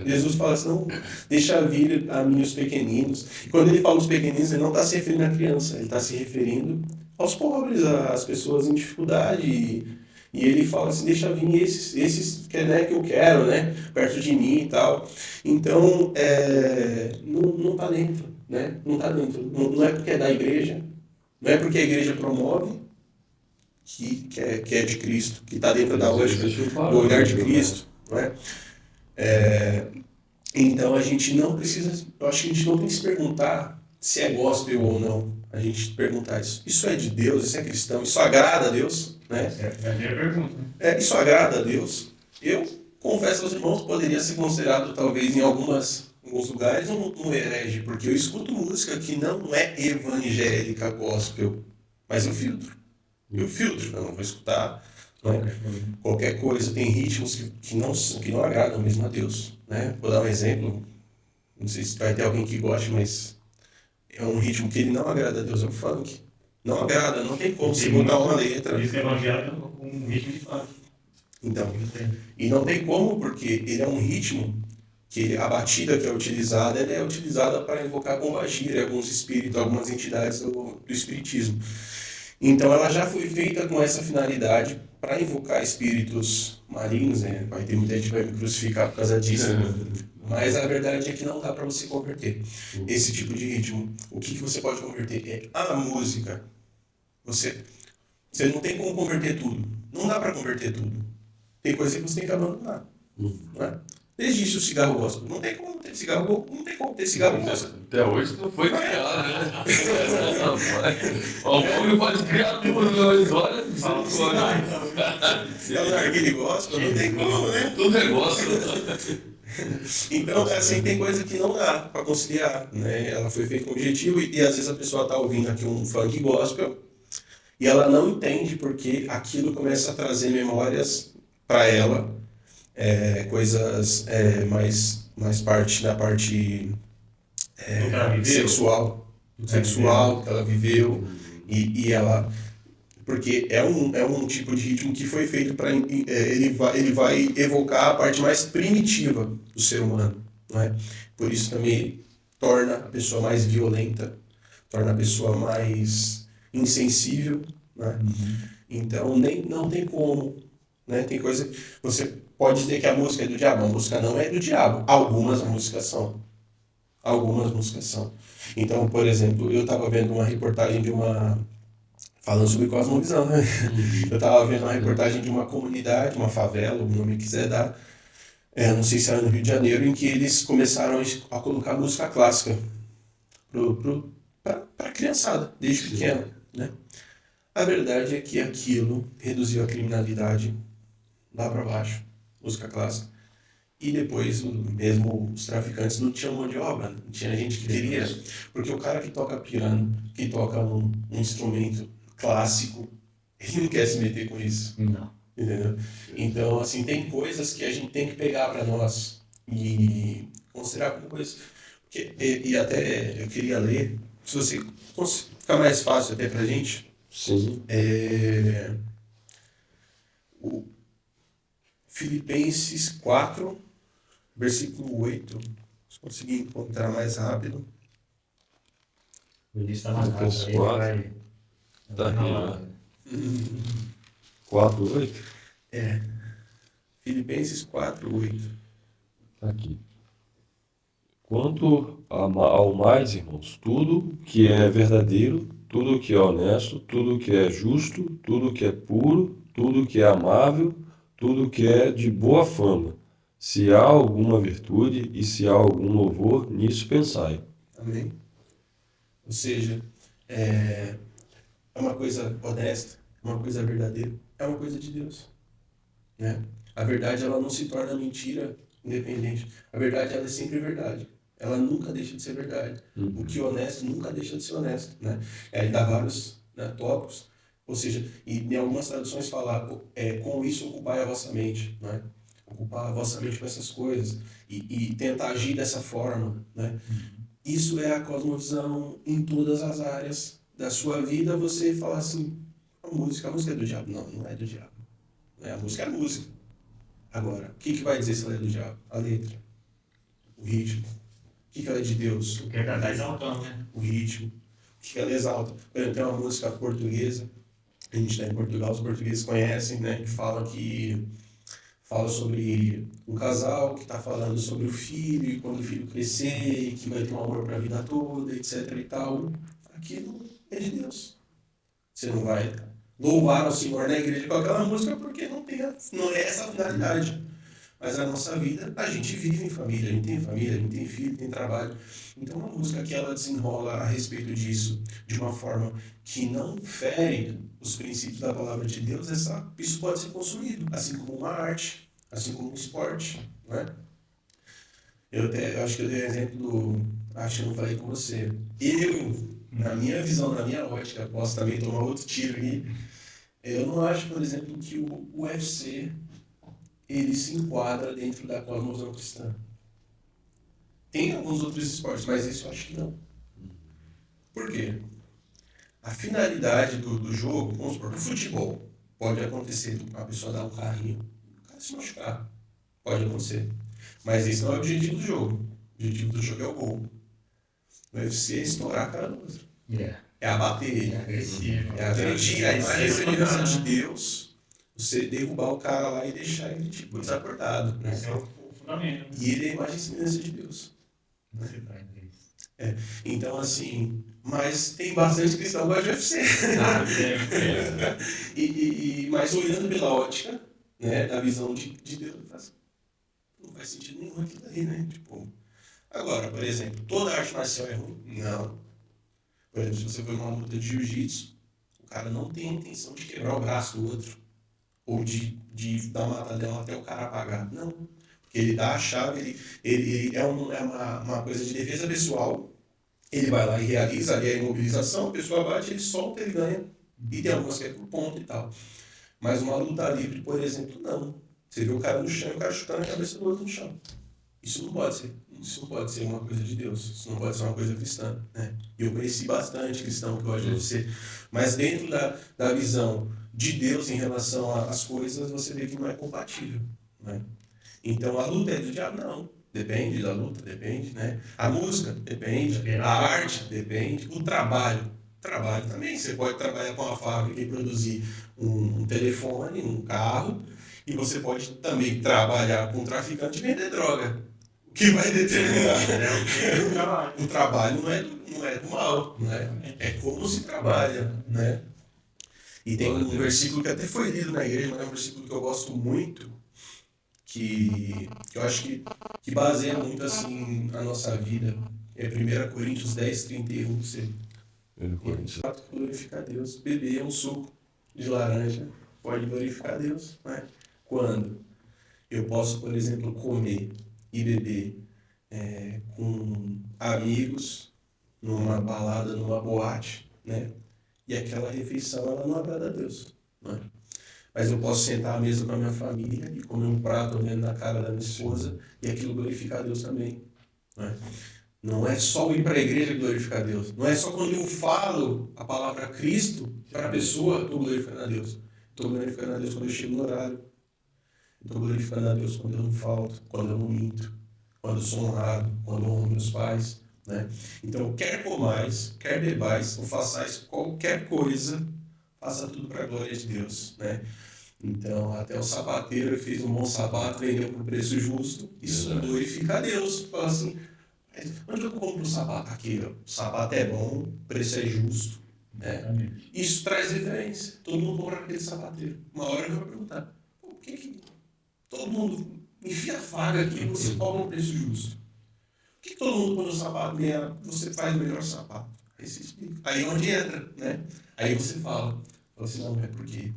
Jesus fala assim, não, deixa vir a mim os pequeninos. E quando ele fala os pequeninos, ele não está se referindo à criança, ele está se referindo aos pobres, às pessoas em dificuldade. E ele fala assim, deixa vir esses que, né, que eu quero, né, perto de mim e tal. Então, não está dentro, né? Não está dentro. Não é porque é da igreja, não é porque a igreja promove, que é de Cristo, que está dentro da lógica do olhar de Cristo, não é? Então a gente não precisa, eu acho que a gente não tem que se perguntar se é gospel ou não. A gente perguntar isso é de Deus, isso é cristão, isso agrada a Deus, né? É a minha pergunta. Isso agrada a Deus. Eu confesso aos irmãos que poderia ser considerado talvez em alguns lugares um herege, porque eu escuto música que não é evangélica gospel, mas eu filtro, eu não vou escutar, né? Qualquer coisa. Tem ritmos que não agradam mesmo a Deus, né? Vou dar um exemplo, não sei se vai ter alguém que goste, mas é um ritmo que ele não agrada a Deus, é o funk. Não agrada, não tem como você botar uma letra. Isso é evangélico com um ritmo de funk. Então, e não tem como, porque ele é um ritmo que a batida que é utilizada, ela é utilizada para invocar pombagira, alguns espíritos, algumas entidades do espiritismo. Então ela já foi feita com essa finalidade para invocar espíritos malignos, né? Vai ter muita gente que vai me crucificar por causa disso. Mas a verdade é que não dá para você converter esse tipo de ritmo. O que você pode converter é a música. Você não tem como converter tudo. Não dá para converter tudo. Tem coisa que você tem que abandonar. Não é? Desde isso o cigarro gospel. Não tem como ter cigarro, não tem como ter cigarro gospel. Até hoje não foi criado, né? O povo pode criar tudo, mas olha, Se eu narguilé gospel, não tem como, né? tudo é gospel. Então, assim, tem coisa que não dá para conciliar, né? Ela foi feita com objetivo e às vezes a pessoa está ouvindo aqui um funk gospel e ela não entende porque aquilo começa a trazer memórias para ela, coisas mais parte da parte sexual que ela viveu e ela... Porque é um tipo de ritmo que foi feito para... Ele vai evocar a parte mais primitiva do ser humano, não é? Por isso também torna a pessoa mais violenta, torna a pessoa mais insensível, né? Então, não tem como, né? Tem coisa que você pode dizer que a música é do diabo, a música não é do diabo. Algumas músicas são. Então, por exemplo, eu estava vendo uma reportagem falando sobre cosmovisão, né? Eu estava vendo uma reportagem de uma comunidade, uma favela, o nome que quiser dar, não sei se era no Rio de Janeiro, em que eles começaram a colocar música clássica para a criançada, desde pequena, né? A verdade é que aquilo reduziu a criminalidade lá para baixo, música clássica. E depois, mesmo os traficantes não tinham mão de obra, não tinha gente que queria. Porque o cara que toca piano, que toca um instrumento clássico, ele não quer se meter com isso. Não. Entendeu? Então, assim, tem coisas que a gente tem que pegar para nós e considerar como coisas. E até eu queria ler, se você ficar mais fácil até pra gente. Sim. O Filipenses 4, versículo 8. Se conseguir encontrar mais rápido. O início está mais rápido. Filipenses 4. Tá aqui, né? 4, 8? Filipenses 4, 8. Tá aqui. Quanto ao mais, irmãos, tudo que é verdadeiro, tudo que é honesto, tudo que é justo, tudo que é puro, tudo que é amável, tudo que é de boa fama. Se há alguma virtude e se há algum louvor, nisso pensai. Amém? Ou seja, é uma coisa honesta, uma coisa verdadeira, é uma coisa de Deus. Né? A verdade, ela não se torna mentira independente. A verdade, ela é sempre verdade. Ela nunca deixa de ser verdade. O que é honesto nunca deixa de ser honesto. Né? Aí dá vários, né, tópicos. Ou seja, e em algumas traduções fala, com isso ocupai a vossa mente. Né? Ocupar a vossa mente com essas coisas. E tentar agir dessa forma. Né? Isso é a cosmovisão em todas as áreas da sua vida. Você falar assim, a música é do diabo. Não, não é do diabo. A música é a música. Agora, o que vai dizer se ela é do diabo? A letra. O ritmo. O que ela é de Deus? O que ela está exaltando, né? O ritmo. O que ela exalta? Por exemplo, tem uma música portuguesa, a gente está em Portugal, os portugueses conhecem, né? Que fala sobre um casal que está falando sobre o filho, e quando o filho crescer, e que vai ter um amor para a vida toda, etc e tal. Aquilo é de Deus. Você não vai louvar ao Senhor na igreja com aquela música porque não é essa a finalidade. Mas a nossa vida, a gente vive em família, a gente tem filho, tem trabalho. Então uma música que ela desenrola a respeito disso de uma forma que não fere os princípios da palavra de Deus, isso pode ser consumido, assim como uma arte, assim como um esporte. Né? Eu acho que eu dei exemplo acho que eu não falei com você. Na minha visão, na minha ótica, posso também tomar outro tiro aqui. Eu não acho, por exemplo, que o UFC ele se enquadra dentro da cosmovisão cristã. Tem alguns outros esportes, mas isso eu acho que não. Por quê? A finalidade do jogo, vamos supor, do futebol, pode acontecer a pessoa dar um carrinho, o cara se machucar. Pode acontecer. Mas esse não é o objetivo do jogo. O objetivo do jogo é o gol. O UFC é estourar a cara do outro. É abater ele. É agredir a semelhança de Deus. Você derrubar o cara lá e deixar ele desacordado. Né? Esse é o fundamento. E ele é a imagem e semelhança de Deus. Então, assim, mas tem bastante cristão que gosta de UFC. Mas olhando pela ótica, né, da visão de Deus, não faz sentido nenhum aquilo ali, né? Agora, por exemplo, toda arte marcial é ruim? Não. Por exemplo, se você for numa luta de jiu-jitsu, o cara não tem a intenção de quebrar o braço do outro. Ou de dar uma matadela até o cara apagar. Não. Porque ele dá a chave, ele é uma coisa de defesa pessoal. Ele vai lá e realiza ali a imobilização, a pessoa bate, ele solta, ele ganha. E tem algumas que é por ponto e tal. Mas uma luta livre, por exemplo, não. Você vê o cara no chão e o cara chutando a cabeça do outro no chão. Isso não pode ser. Isso não pode ser uma coisa de Deus. Isso não pode ser uma coisa cristã. Né? E eu conheci bastante cristão que gosta de UFC. Mas dentro da visão de Deus em relação às coisas, você vê que não é compatível. Né? Então a luta é do diabo? Não. Depende da luta, depende. Né? A música? Depende. A arte? Depende. O trabalho também. Você pode trabalhar com uma fábrica e produzir um telefone, um carro, e você pode também trabalhar com um traficante e vender droga. O que vai determinar? O trabalho não é do mal, né? É como se trabalha, né? E tem um versículo que até foi lido na igreja, mas é um versículo que eu gosto muito, que eu acho que baseia muito assim a nossa vida. É 1 Coríntios 10, 31, que você fato glorificar Deus. Beber um suco de laranja pode glorificar Deus, né? Quando eu posso, por exemplo, comer e beber com amigos numa balada, numa boate, né? E aquela refeição ela não agrada a Deus, né? Mas eu posso sentar à mesa com a minha família e comer um prato olhando na cara da minha esposa e aquilo glorificar a Deus também, né? Não é só ir para a igreja glorificar a Deus. Não é só quando eu falo a palavra Cristo para a pessoa, estou glorificando a Deus. Estou glorificando a Deus quando eu chego no horário. Estou glorificando a Deus quando eu não falto, quando eu não minto, quando eu sou honrado, quando eu honro meus pais, né? Então, quer comais, quer bebais, ou façais qualquer coisa, faça tudo para a glória de Deus, né? Então, até o sapateiro que fez um bom sapato vendeu por preço justo. Isso glorifica a Deus. Fala assim, onde eu compro o sapato? Aqui, ó. O sapato é bom, o preço é justo. Né? Isso traz referência. Todo mundo compra aquele sapateiro. Uma hora eu vou perguntar, por que todo mundo enfia a faga aqui e você cobra um preço justo? Por que todo mundo põe o sapato ganha, você faz o melhor sapato? Aí você explica. Aí onde entra, né? Aí você fala assim, não, é porque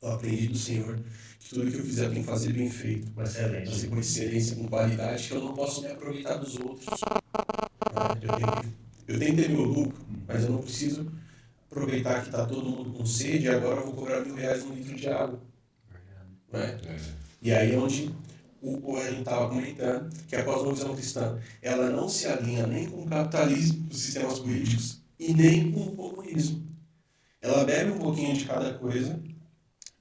eu aprendi do Senhor que tudo que eu fizer eu tenho que fazer bem feito. Com excelência. Fazer com excelência, com qualidade, que eu não posso me aproveitar dos outros. Eu tenho que ter meu lucro, mas eu não preciso aproveitar que está todo mundo com sede e agora eu vou cobrar R$1.000 um litro de água. Né? E aí onde a gente estava comentando que a cosmovisão cristã ela não se alinha nem com o capitalismo, os sistemas políticos, e nem com o comunismo. Ela bebe um pouquinho de cada coisa,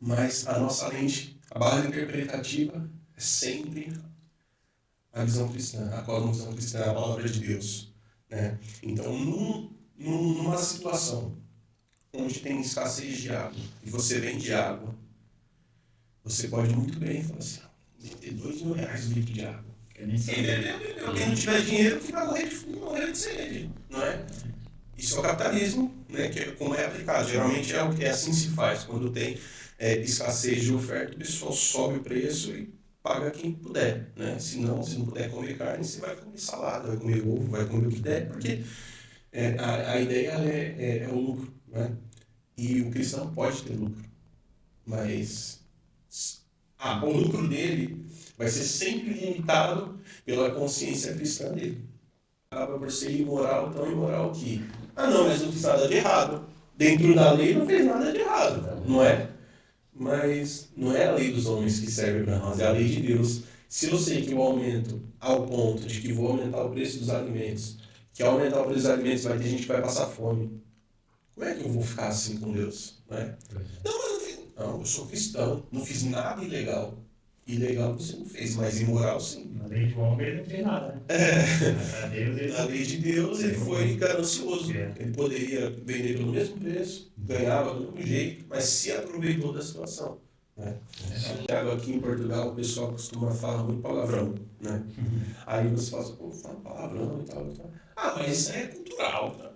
mas a nossa lente, a base interpretativa é sempre a visão cristã, a cosmovisão cristã, a palavra de Deus. Né? Então, numa situação onde tem escassez de água e você vende água, você pode muito bem falar assim, ter R$2.000 um litro de água. Quem não tiver dinheiro que vai morrer de fome, morrer de sede, não é? Isso é o capitalismo, né? Que é como é aplicado. Geralmente é assim que se faz. Quando tem escassez de oferta, o pessoal sobe o preço e paga quem puder, né? Se não puder comer carne, você vai comer salada, vai comer ovo, vai comer o que der, porque a ideia é o lucro, né? E o cristão pode ter lucro, mas o lucro dele vai ser sempre limitado pela consciência cristã dele. Acaba por ser imoral, tão imoral que, não, mas não fiz nada de errado. Dentro da lei não fez nada de errado, não é? Mas não é a lei dos homens que serve para nós, é a lei de Deus. Se eu sei que eu aumento ao ponto de que vou aumentar o preço dos alimentos, que ao aumentar o preço dos alimentos vai ter gente que vai passar fome, como é que eu vou ficar assim com Deus? Né? Não, eu sou cristão, não fiz nada ilegal. Ilegal você não fez, mas imoral sim. Na lei de homem ele não fez nada. Na lei de Deus ele foi ganancioso. Ele poderia vender pelo mesmo preço, ganhava do mesmo jeito, mas se aproveitou da situação. Né? Aqui em Portugal o pessoal costuma falar muito palavrão. Né? Aí você fala assim, fala palavrão e tal. Mas isso aí é cultural. Tá?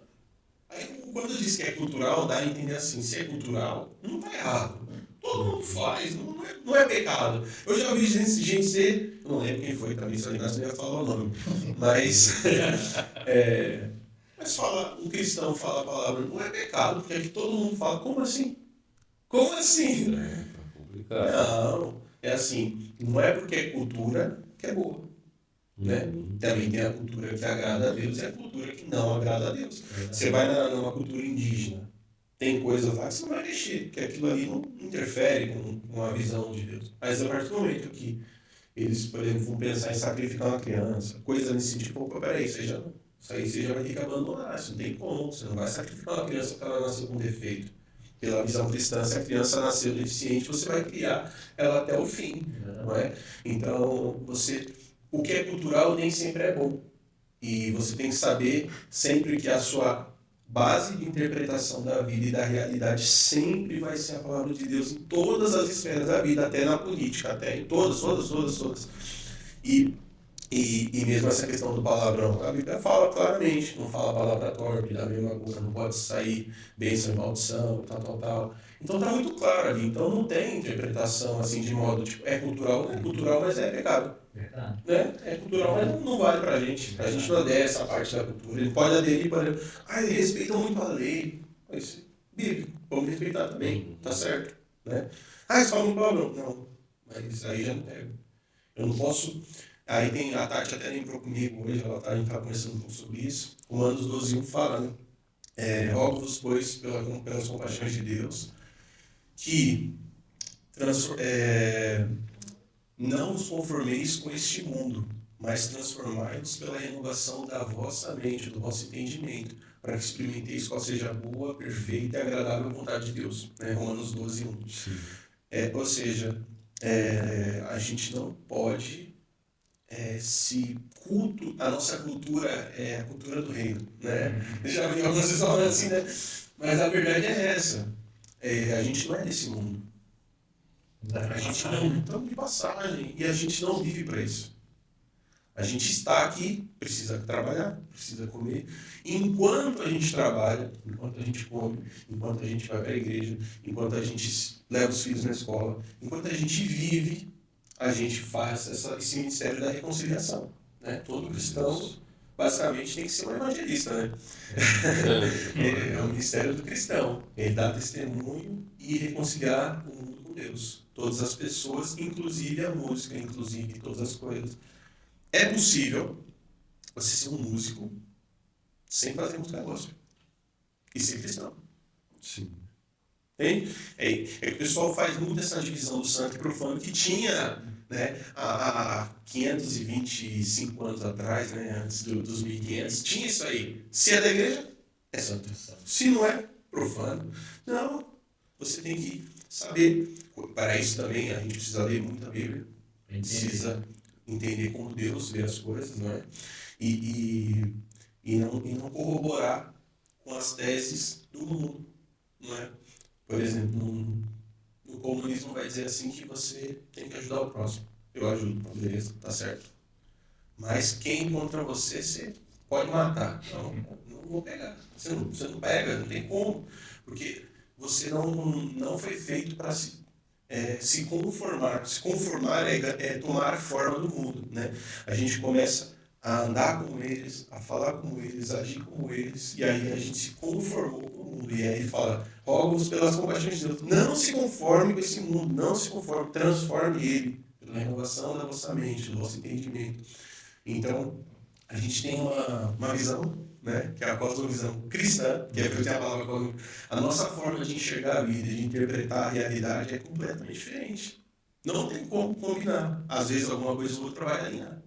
Aí quando diz que é cultural, dá a entender assim, se é cultural, não está errado. Todo mundo faz, não é pecado. Eu já vi gente ser, não lembro quem foi também, se eu lembrar, você ia falar o nome. Mas, um cristão fala a palavra, não é pecado, porque aqui todo mundo fala, como assim? Como assim? Não, é assim, não é porque é cultura que é boa. Né? Também tem a cultura que agrada a Deus e a cultura que não agrada a Deus. Você vai numa cultura indígena, tem coisas lá que você não vai mexer, porque aquilo ali não interfere com a visão de Deus. Mas a partir do momento que eles, por exemplo, vão pensar em sacrificar uma criança, coisa nesse tipo, peraí, isso aí você já vai ter que abandonar, isso não tem como, você não vai sacrificar uma criança porque ela nasceu com defeito. Pela visão cristã, se a criança nasceu deficiente, você vai criar ela até o fim, não é? Então, o que é cultural nem sempre é bom. E você tem que saber sempre que a sua base de interpretação da vida e da realidade sempre vai ser a palavra de Deus em todas as esferas da vida, até na política, até em todas. E mesmo essa questão do palavrão, a Bíblia fala claramente, não fala a palavra torpe, da mesma coisa, não pode sair bênção e maldição, tal. Então tá muito claro ali. Então não tem interpretação assim de modo, tipo, é cultural, mas é pecado. Verdade. Né? É cultural, mas não vale pra gente. A gente não adere a essa parte da cultura. Ele pode aderir para. Ah, eles respeitam muito a lei. Mas, bíblico, vamos respeitar também, tá certo. Né? Ah, eles falam palavrão. Não, mas aí já não pego. Eu não posso. Aí tem a Tati até lembrou comigo hoje, a gente estava conversando um pouco sobre isso. Romanos 12:1 fala, né? Rogo-vos, pois, pelas compaixões de Deus, que não vos conformeis com este mundo, mas transformai-vos pela renovação da vossa mente, do vosso entendimento, para que experimenteis qual seja a boa, perfeita e agradável vontade de Deus. Né? Romanos 12:1. Ou seja, a gente não pode a nossa cultura é a cultura do reino. Né? Já vi algumas pessoas falando assim, né? Mas a verdade é essa. A gente não é desse mundo. A gente não estamos de passagem e a gente não vive para isso. A gente está aqui, precisa trabalhar, precisa comer. Enquanto a gente trabalha, enquanto a gente come, enquanto a gente vai para a igreja, enquanto a gente leva os filhos na escola, enquanto a gente vive, a gente faz esse ministério da reconciliação. Né? Todo cristão, basicamente, tem que ser um evangelista. Né? É o ministério do cristão. Ele dá testemunho e reconciliar o mundo com Deus. Todas as pessoas, inclusive a música, inclusive todas as coisas. É possível você ser um músico sem fazer música gospel e ser cristão. Sim. Entende? Que o pessoal faz muito essa divisão do santo e profano que tinha, né, há 525 anos atrás, né, antes dos 1500, tinha isso aí. Se é da igreja, é santo. Se não é, profano. Não, você tem que saber. Para isso também a gente precisa ler muito a Bíblia. Precisa entender como Deus vê as coisas, não é? E não corroborar com as teses do mundo, não é? Por exemplo, no comunismo vai dizer assim que você tem que ajudar o próximo. Eu ajudo, beleza, tá certo. Mas quem contra você, você pode matar. Não vou pegar. Você não pega, não tem como. Porque você não foi feito para se conformar. Se conformar é tomar a forma do mundo. Né? A gente começa a andar como eles, a falar como eles, a agir como eles, e aí a gente se conformou com o mundo. E aí ele fala, rogo-vos pelas compaixões de Deus. Não se conforme com esse mundo, não se conforme, transforme ele pela renovação da vossa mente, do vosso entendimento. Então, a gente tem uma visão, né, que é a cosmovisão cristã, que é que eu tenho a palavra cosmovisão. A nossa forma de enxergar a vida, de interpretar a realidade é completamente diferente. Não tem como combinar. Às vezes alguma coisa ou outra vai alinhar,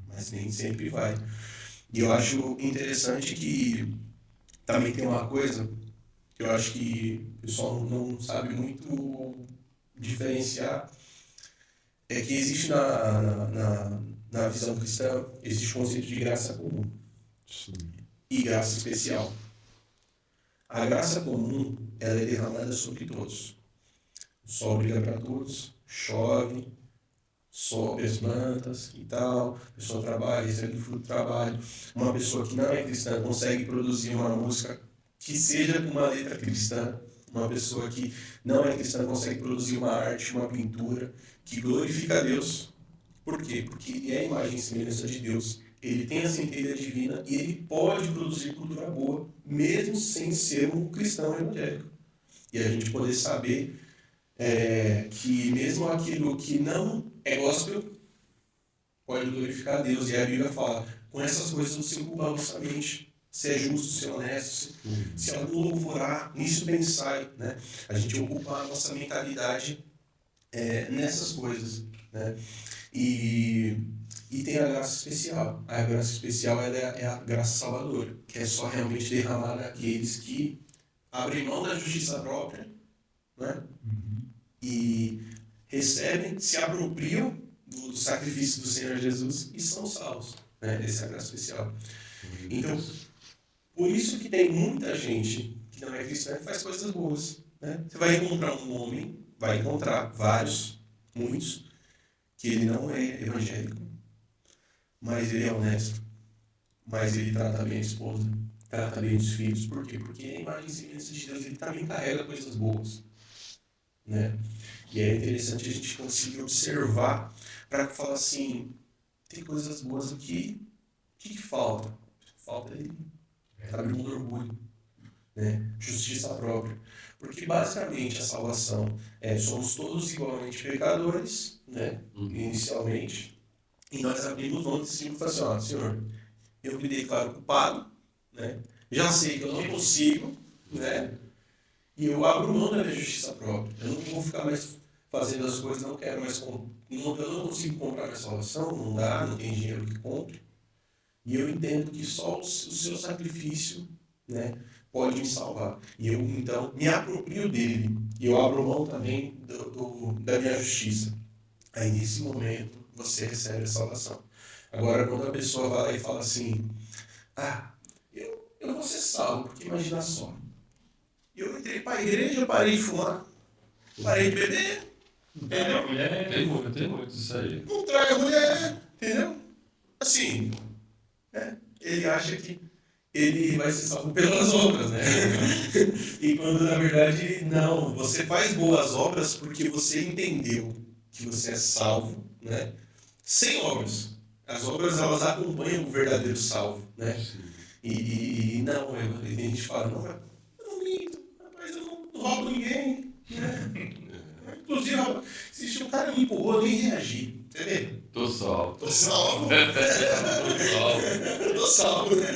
mas nem sempre vai. E eu acho interessante que também tem uma coisa que eu acho que o pessoal não sabe muito diferenciar, é que existe na visão cristã, existe o conceito de graça comum. Sim. E graça especial. A graça comum, ela é derramada sobre todos. O sol brilha para todos, chove, sobe as plantas e tal, a pessoa trabalha, recebe o fruto do trabalho. Uma pessoa que não é cristã consegue produzir uma música que seja com uma letra cristã. Uma pessoa que não é cristã consegue produzir uma arte, uma pintura que glorifica a Deus. Por quê? Porque ele é a imagem e semelhança de Deus. Ele tem a centelha divina e ele pode produzir cultura boa, mesmo sem ser um cristão evangélico. E a gente poder saber que mesmo aquilo que não é gospel pode glorificar a Deus. E a Bíblia fala, com essas coisas você ocupa a vossa mente. Se é justo, se é honesto, se algum louvorar, nisso pensai. Né? A gente ocupa a nossa mentalidade nessas coisas. Né? E tem a graça especial. A graça especial é a graça salvadora, que é só realmente derramada àqueles que abrem mão da justiça própria, né? E recebem, se apropriam do sacrifício do Senhor Jesus e são salvos. Né? Essa é a graça especial. Então, por isso que tem muita gente que não é cristã que faz coisas boas. Né? Você vai encontrar um homem, vai encontrar vários, muitos, que ele não é evangélico, mas ele é honesto, mas ele trata bem a esposa, trata bem os filhos. Por quê? Porque a imagem e semelhança de Deus, ele também carrega coisas boas. né? E é interessante a gente conseguir observar para falar assim, tem coisas boas aqui, o que falta? Falta ele abrir um orgulho, né? Justiça própria. Porque basicamente a salvação somos todos igualmente pecadores, né? Inicialmente, e nós abrimos mão de cima e falamos assim, ó, Senhor, eu me declaro culpado, né? Já sei que eu não consigo, né? E eu abro mão da minha justiça própria. Eu não vou ficar mais fazendo as coisas, não quero mais, eu não consigo comprar minha salvação, não dá, não tem dinheiro que compre. E eu entendo que só o seu sacrifício, né, pode me salvar. E eu, então, me aproprio dele. E eu abro mão também da minha justiça. Aí, nesse momento, você recebe a salvação. Agora, quando a pessoa vai lá e fala assim, eu vou ser salvo, porque imagina só. Eu entrei para a igreja, parei de fumar, parei de beber, entendeu? Tem muito isso aí. Não traga mulher, entendeu? Assim, ele acha que ele vai ser salvo pelas obras, né? E quando na verdade não, você faz boas obras porque você entendeu que você é salvo, né? Sem obras. As obras elas acompanham o verdadeiro salvo, né? E não, a gente fala, não, eu não minto, rapaz, eu não roubo ninguém, né? Inclusive, se um cara me empurrou, eu nem reagi. Você vê? Tô salvo. Tô salvo. Tô salvo, né?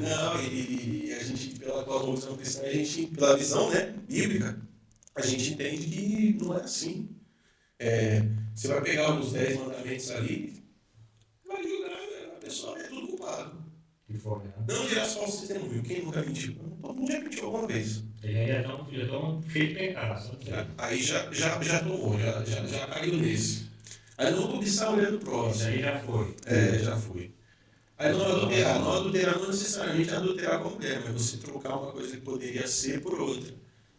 Não, e a gente, pela cosmovisão cristã, pela visão, né, bíblica, a gente entende que não é assim. Você vai pegar os 10 mandamentos ali, vai julgar, né? A pessoa é tudo culpado. Que for, né? Não dirá falso testemunho. Quem nunca mentiu? Todo mundo já mentiu alguma vez. Ele já estão feito de pecado. Aí já tomou, já caiu nesse. Aí não cobiçar a mulher do Isso próximo. aí já foi. Já foi. Aí não adulterar. Não adulterar não necessariamente adulterar com a mulher, mas você trocar uma coisa que poderia ser por outra.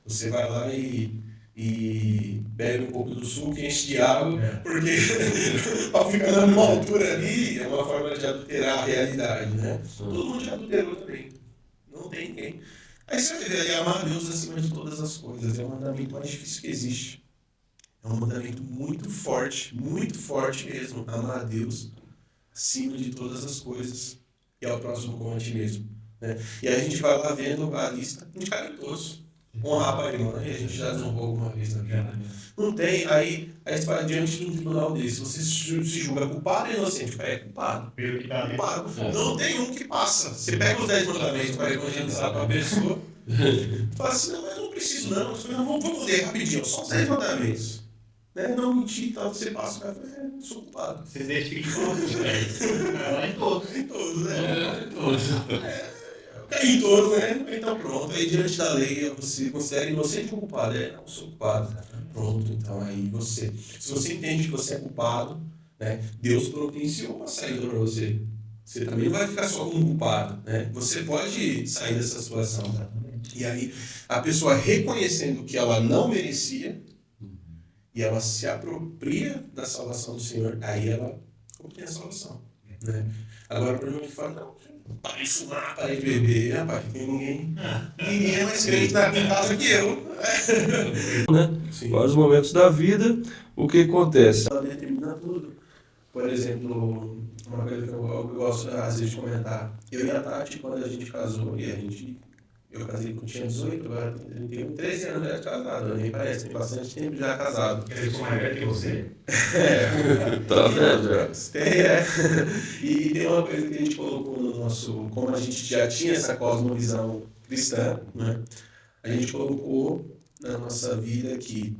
Você vai lá e bebe um pouco do suco, enche de água, porque para ficar na mesma altura ali é uma forma de adulterar a realidade, né? Todo mundo já adulterou também. Não tem ninguém. Aí você vai ver, amar a Deus acima de todas as coisas. É o mandamento mais difícil que existe. É um mandamento muito forte mesmo. Amar a Deus acima de todas as coisas. E ao próximo como a ti mesmo. Né? E aí a gente vai lá vendo a lista, a gente cai em todos. Honrar pai e mãe, a gente já desonrou alguma vez na vida. Não tem, aí você vai diante de um tribunal desse, você se julga culpado ou inocente? É culpado. Culpado. Não tem um que passa. Você pega os 10 mandamentos para evangelizar para a pessoa, fala assim, não, mas eu não preciso não, vamos ler rapidinho, só os 10 mandamentos. Né? Não mentir e tal, você passa o cara e fala, sou culpado. Você identifica todos, velho. Em todos. Em todos, né? Em todos, né? Então pronto, aí diante da lei você considera inocente ou culpado? Não, sou culpado. Pronto, então aí você, se você entende que você é culpado, né? Deus providenciou uma saída para você. Você também não vai ficar só como culpado, né? Você pode sair dessa situação. E aí a pessoa reconhecendo que ela não merecia, e ela se apropria da salvação do Senhor, aí ela obtém a salvação. Né? Agora, o problema é que fala, não, parei de fumar, parei de beber, rapaz, ninguém é mais crente em casa que eu. Né? Vários momentos da vida, o que acontece? Ela determina tudo. Por exemplo, uma coisa que eu gosto às vezes de comentar, eu e a Tati, quando a gente casou, eu casei quando tinha 18, agora tenho 13 anos já de casado, nem parece, tem bastante tempo já casado. Eu sou mais velho que você. Tá velho já. E tem uma coisa que a gente colocou no nosso, como a gente já tinha essa cosmovisão cristã, né? A gente colocou na nossa vida que,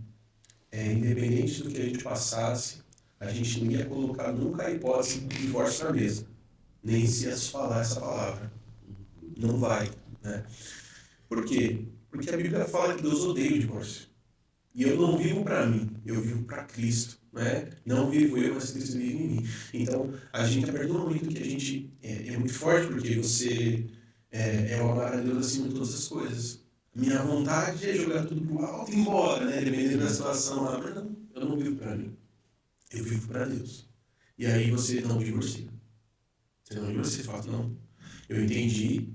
independente do que a gente passasse, a gente não ia colocar nunca a hipótese do divórcio na mesa, nem se ia falar essa palavra. Não vai, né? Por quê? Porque a Bíblia fala que Deus odeia o divórcio. E eu não vivo para mim, eu vivo para Cristo. Né? Não vivo eu, mas Cristo vive em mim. Então, a gente, a partir do momento que a gente é muito forte, porque você é o amar a Deus acima de todas as coisas. Minha vontade é jogar tudo pro alto e ir embora, né? Dependendo da situação lá. Mas não, eu não vivo para mim. Eu vivo para Deus. E aí você não divorcia. Você não divorcia, você fala, não. Eu entendi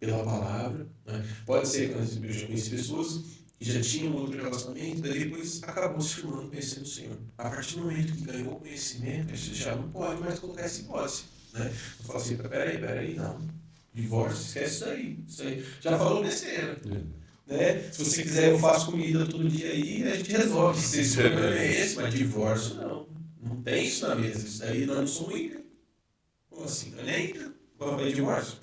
pela palavra. Né? Pode ser que eu já conheci pessoas que já tinha um outro relacionamento, daí depois acabou se firmando conhecendo o Senhor. A partir do momento que ganhou conhecimento, você já não pode mais colocar essa hipótese. Né? Eu falo assim, peraí, não. Divórcio, esquece isso aí. Já falou besteira. Né? Se você quiser, eu faço comida todo dia aí, a gente resolve. Se esse problema é esse, mas divórcio não. Não tem isso na mesa. Isso daí nós não somos ímpios. Como assim? Não é ímpio? Vamos para divórcio?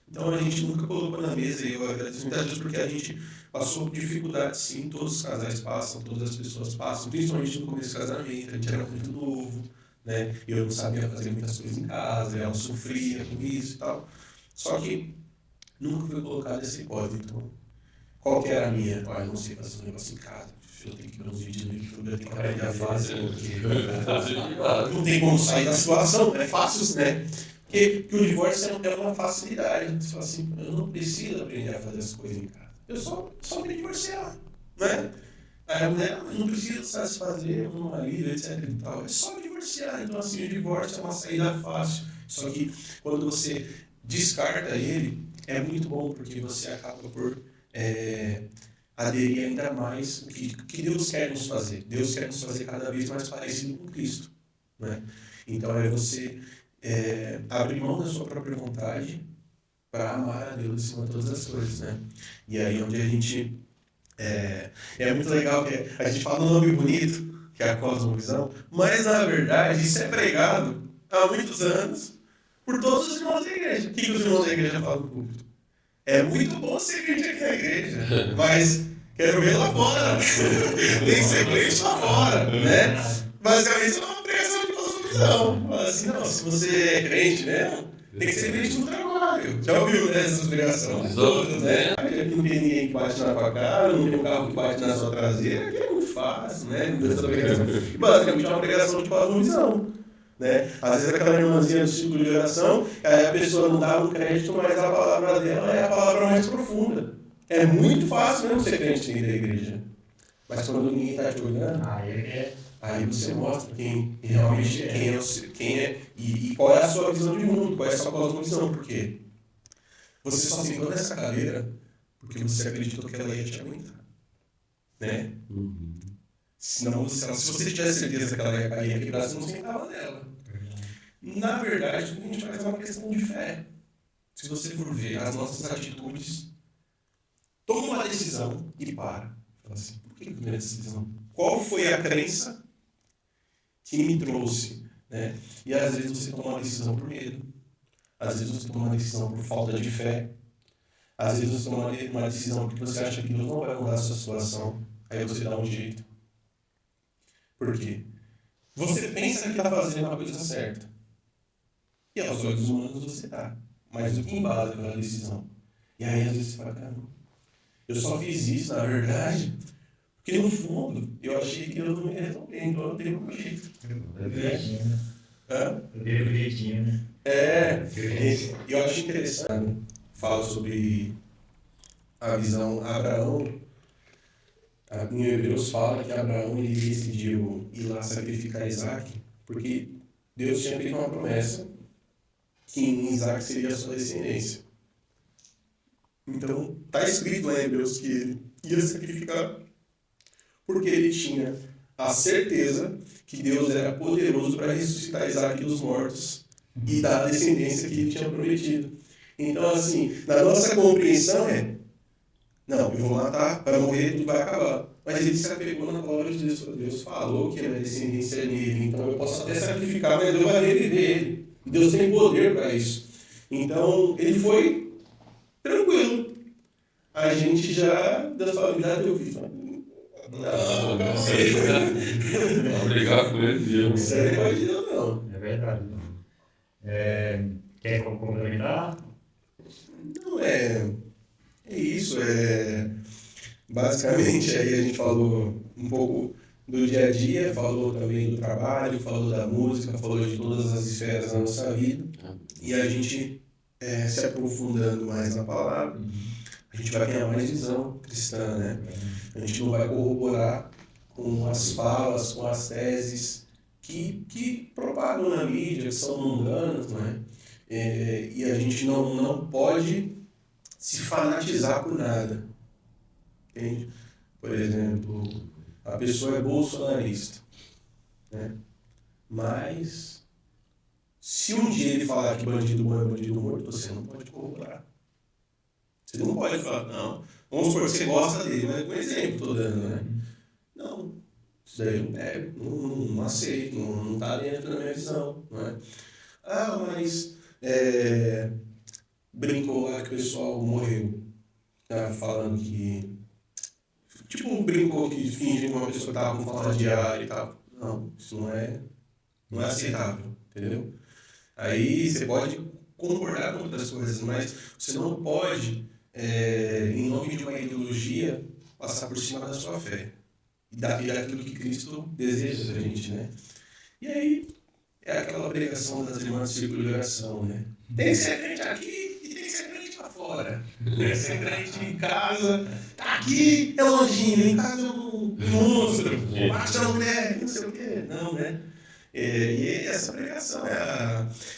Então a gente nunca colocou na mesa, e eu agradeço muitas vezes porque a gente passou por dificuldades, sim, todos os casais passam, todas as pessoas passam, principalmente no começo do casamento, a gente era muito novo, né? Eu não sabia fazer muitas coisas em casa, ela sofria com isso e tal. Só que nunca foi colocada essa hipótese. Então, qual que era a minha? Olha, eu não sei fazer um negócio em casa, eu tenho que ver uns vídeos no YouTube, eu tenho que aprender a fazer, porque não tem como sair da situação, é fácil, né? Porque o divórcio é uma facilidade. Você fala assim, eu não preciso aprender a fazer as coisas em casa. Eu só me divorciar, né? Aí a mulher não precisa satisfazer um marido, etc e tal. É só divorciar. Então, assim, o divórcio é uma saída fácil. Só que quando você descarta ele, é muito bom, porque você acaba por aderir ainda mais o que Deus quer nos fazer. Deus quer nos fazer cada vez mais parecido com Cristo, né? Então, é você abrir mão da sua própria vontade para amar a Deus acima de todas as coisas, né? E aí onde a gente é muito legal que a gente fala um nome bonito, que é a cosmovisão, mas na verdade isso é pregado há muitos anos por todos os irmãos da igreja. O que os irmãos da igreja falam no púlpito? É muito bom ser crente aqui na igreja, mas quero ver lá fora. Tem que ser crente lá fora, né? Basicamente é uma pregação de cosmovisão. Fala assim, não, se você é crente, né? Tem que ser crente no trabalho. Já ouviu, né, essas pregações todas, né? Aqui não tem ninguém que bate na tua cara, não tem um carro que bate na sua traseira, aqui é muito fácil, né? Essa pregação. E basicamente é uma pregação de cosmovisão, né? Às vezes aquela irmãzinha do ciclo de oração, aí a pessoa não dá um crédito, mas a palavra dela é a palavra mais profunda. É muito fácil mesmo ser crente dentro da igreja. Mas quando ninguém está te olhando, aí você mostra quem realmente quem é e qual é a sua visão de mundo, qual é a sua cosmovisão. Por quê? Você só sentou nessa cadeira porque você acreditou que ela ia te aguentar, né? Senão, se você tivesse certeza que ela ia cair aqui, você não sentava nela. Na verdade, o que a gente faz é uma questão de fé. Se você for ver as nossas atitudes, toma uma decisão e para. Fala assim, por que eu tomei a decisão? Qual foi a crença que me trouxe, né? E às vezes você toma uma decisão por medo, às vezes você toma uma decisão por falta de fé, às vezes você toma uma decisão porque você acha que Deus não vai mudar a sua situação, aí você dá um jeito. Por quê? Você pensa que está fazendo a coisa certa, e aos olhos humanos você está, mas o que embala aquela decisão? E aí às vezes você fala, caramba, eu só fiz isso, na verdade, porque no fundo eu achei que Deus não ia resolver, então eu dei o meu jeito. Eu dei o jeitinho, né? Eu acho interessante, fala sobre a visão Abraão. Em Hebreus fala que Abraão ele decidiu ir lá sacrificar Isaac, porque Deus tinha feito uma promessa que em Isaac seria a sua descendência. Então, está escrito lá em Hebreus que ele ia sacrificar porque ele tinha a certeza que Deus era poderoso para ressuscitar Isaac dos mortos e dar a descendência que ele tinha prometido. Então, assim, na nossa compreensão não, eu vou matar, vai morrer, tudo vai acabar. Mas ele se apegou na palavra de Deus. Deus falou que a minha descendência é nele, então eu posso até sacrificar, mas Deus vai reviver ele. Deus tem poder para isso. Então, ele foi tranquilo. A gente já, da família, eu fiz. Não sei. Não brigar com ele, Isso aí não pode não. É verdade. Quer complementar? Não, é isso. Basicamente, aí a gente falou um pouco do dia a dia, falou também do trabalho, falou da música, falou de todas as esferas da nossa vida. E a gente, se aprofundando mais na palavra, a gente vai ganhar mais visão cristã, né? A gente não vai corroborar com as falas, com as teses que propagam na mídia, que são mundanas, né? E a gente não pode se fanatizar por nada, entende? Por exemplo, a pessoa é bolsonarista, né? Mas, se um dia ele falar que bandido bom é bandido morto, você não pode corroborar. Você não pode falar, não. Vamos supor que você gosta dele, né? Com exemplo estou dando, né? Não. Isso daí eu não pego, não aceito, não tá dentro da minha visão, não é? Ah, mas brincou lá que o pessoal morreu, tá? Falando que... Tipo, brincou que finge que uma pessoa tava com falta de ar e tal. Não, isso não é aceitável, entendeu? Aí você pode concordar com outras coisas, mas você não pode, em nome de uma ideologia, passar por cima da sua fé. E daquilo que Cristo deseja da gente, né? E aí, é aquela pregação das irmãs de círculo de oração, né? Tem que ser crente aqui e tem que ser crente lá fora. Tem que ser crente em casa. Tá aqui é longinho, em casa é um monstro. Baixa a mulher, não sei o quê. Não, né? E essa pregação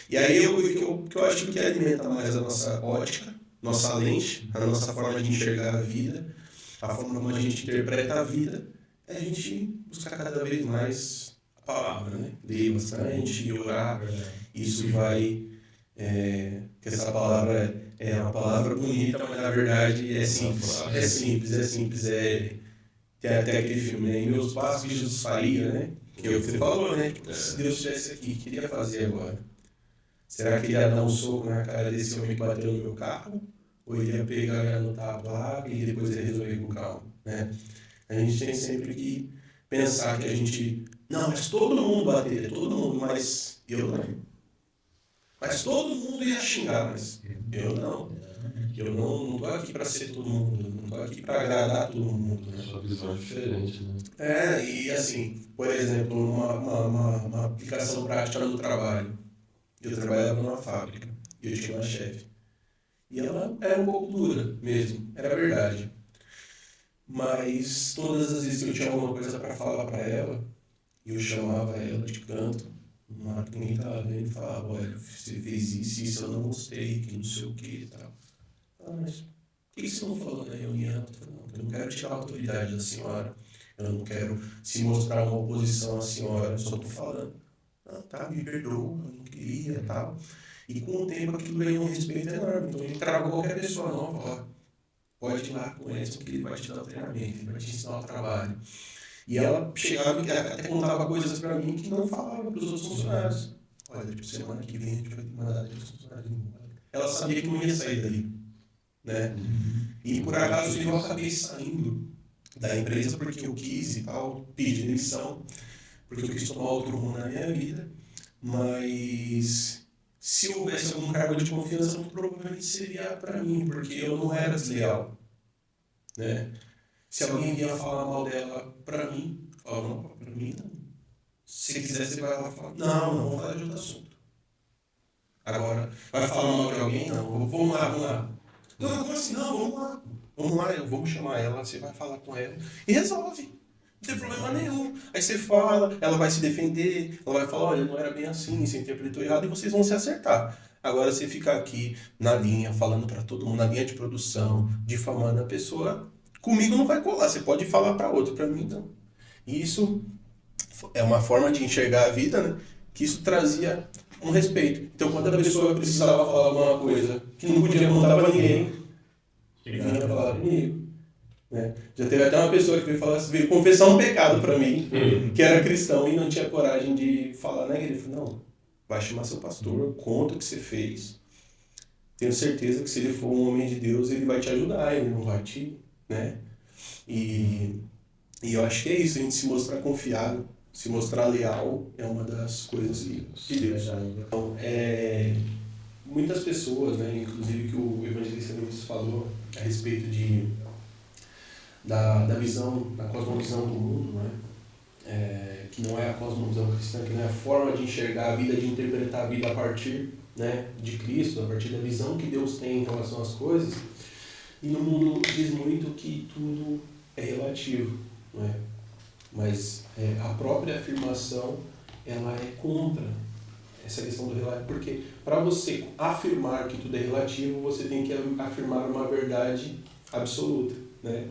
E aí o que eu acho que alimenta mais a nossa ótica, nossa lente, a nossa forma de enxergar a vida, a forma como a gente interpreta a vida, é a gente buscar cada vez mais a palavra, né? Ler bastante, orar. Isso vai... que essa palavra é uma palavra bonita, mas na verdade é simples. Tem até aquele filme, né? Em Meus Passos que Jesus faria, né? Que é o que você falou, né? Tipo, se Deus estivesse aqui, o que ele ia fazer agora? Será que ele ia dar um soco na cara desse homem que bateu no meu carro? Ou ele ia pegar e anotar a placa e depois ia resolver com calma, né? A gente tem sempre que pensar que a gente... Não, mas todo mundo bateria, todo mundo, mas eu não. Mas todo mundo ia xingar, mas eu não. Eu não tô aqui para ser todo mundo, não tô aqui para agradar todo mundo, né? Sua visão é diferente, né? E assim, por exemplo, uma aplicação prática no trabalho. Eu trabalhava numa fábrica e eu tinha uma chefe. E ela era um pouco dura mesmo, era verdade. Mas todas as vezes que eu tinha alguma coisa para falar para ela, eu chamava ela de canto, uma hora que ninguém estava vendo, e falava, olha, você fez isso, eu não gostei, que não sei o que e tal. Ah, mas por que você não falou na reunião? Eu não quero tirar a autoridade da senhora, eu não quero se mostrar uma oposição à senhora, eu só estou falando. Ah, tá, me perdoa, eu não queria e tal. E com o tempo aquilo ganhou um respeito enorme. Então ele trava qualquer pessoa nova, ó, pode ir lá com ele, que ele vai te dar o treinamento, ele vai te ensinar o trabalho. E ela chegava e até contava coisas para mim que não falava para os outros funcionários. Olha, tipo, semana que vem a gente vai ter que mandar os funcionários embora. Ela sabia que não ia sair dali, né? E por acaso eu acabei saindo da empresa porque eu quis e tal, pedi demissão, porque eu quis tomar outro rumo na minha vida. Mas se houvesse algum cargo de confiança, muito provavelmente seria para mim, porque eu não era desleal, né? Se alguém vinha falar mal dela pra mim, eu falava, não, pra mim não. Se você quiser, você vai lá e fala, não, vamos falar de outro assunto. Agora, vai falar mal de alguém? Não, vamos lá. Não, como assim? Não, vamos lá, vamos chamar ela, você vai falar com ela e resolve. Não tem problema nenhum. Aí você fala, ela vai se defender, ela vai falar, olha, não era bem assim, você interpretou errado e vocês vão se acertar. Agora você ficar aqui na linha, falando pra todo mundo, na linha de produção, difamando a pessoa, comigo não vai colar, você pode falar para outro, para mim não. E isso é uma forma de enxergar a vida, né? Que isso trazia um respeito. Então, quando a pessoa precisava falar alguma coisa que não podia contar para ninguém, vinha falar comigo. Né? Já teve até uma pessoa que veio confessar um pecado para mim, que era cristão e não tinha coragem de falar na igreja. Ele falou, não, vai chamar seu pastor, conta o que você fez. Tenho certeza que se ele for um homem de Deus, ele vai te ajudar, ele não vai te... né? E eu acho que é isso, a gente se mostrar confiável, se mostrar leal é uma das coisas de Deus. Então, muitas pessoas, né, inclusive que o evangelista Luiz falou a respeito da visão, da cosmovisão do mundo, né? Que não é a cosmovisão cristã, que não é a forma de enxergar a vida, de interpretar a vida a partir, né, de Cristo, a partir da visão que Deus tem em relação às coisas. E no mundo diz muito que tudo é relativo, não é? Mas a própria afirmação, ela é contra essa questão do relativo, porque para você afirmar que tudo é relativo, você tem que afirmar uma verdade absoluta, né?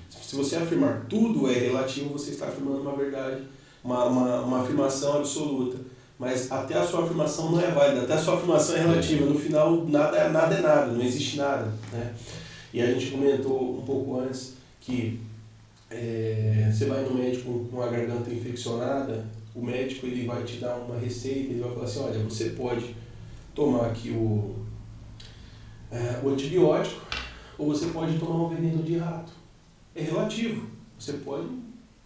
Se você afirmar tudo é relativo, você está afirmando uma verdade, uma afirmação absoluta. Mas até a sua afirmação não é válida, até a sua afirmação é relativa. No final, nada é nada, não existe nada, né? E a gente comentou um pouco antes que você vai no médico com a garganta infeccionada, o médico ele vai te dar uma receita, ele vai falar assim, olha, você pode tomar aqui o antibiótico ou você pode tomar um veneno de rato. É relativo. Você pode...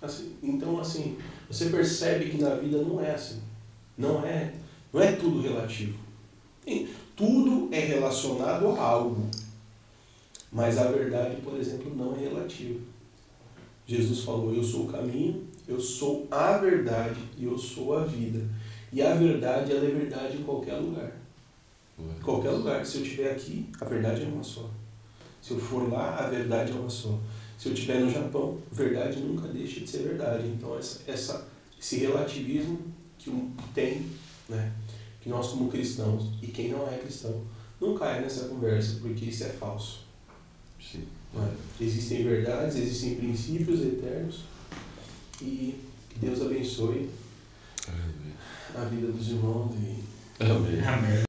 Assim, então, assim, você percebe que na vida não é assim. Não é tudo relativo. Tudo é relacionado a algo. Mas a verdade, por exemplo, não é relativa. Jesus falou, eu sou o caminho, eu sou a verdade e eu sou a vida. E a verdade, ela é verdade em qualquer lugar. Em qualquer lugar. Se eu estiver aqui, a verdade é uma só. Se eu for lá, a verdade é uma só. Se eu estiver no Japão, verdade nunca deixa de ser verdade. Então, esse relativismo que tem, né, que nós como cristãos, e quem não é cristão, não cai nessa conversa, porque isso é falso. Sim. Né? Existem verdades, existem princípios eternos, e que Deus abençoe a vida dos irmãos. Amém. Amém.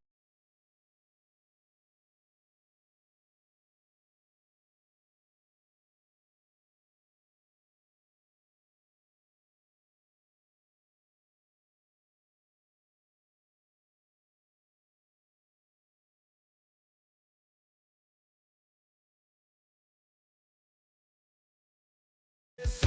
It's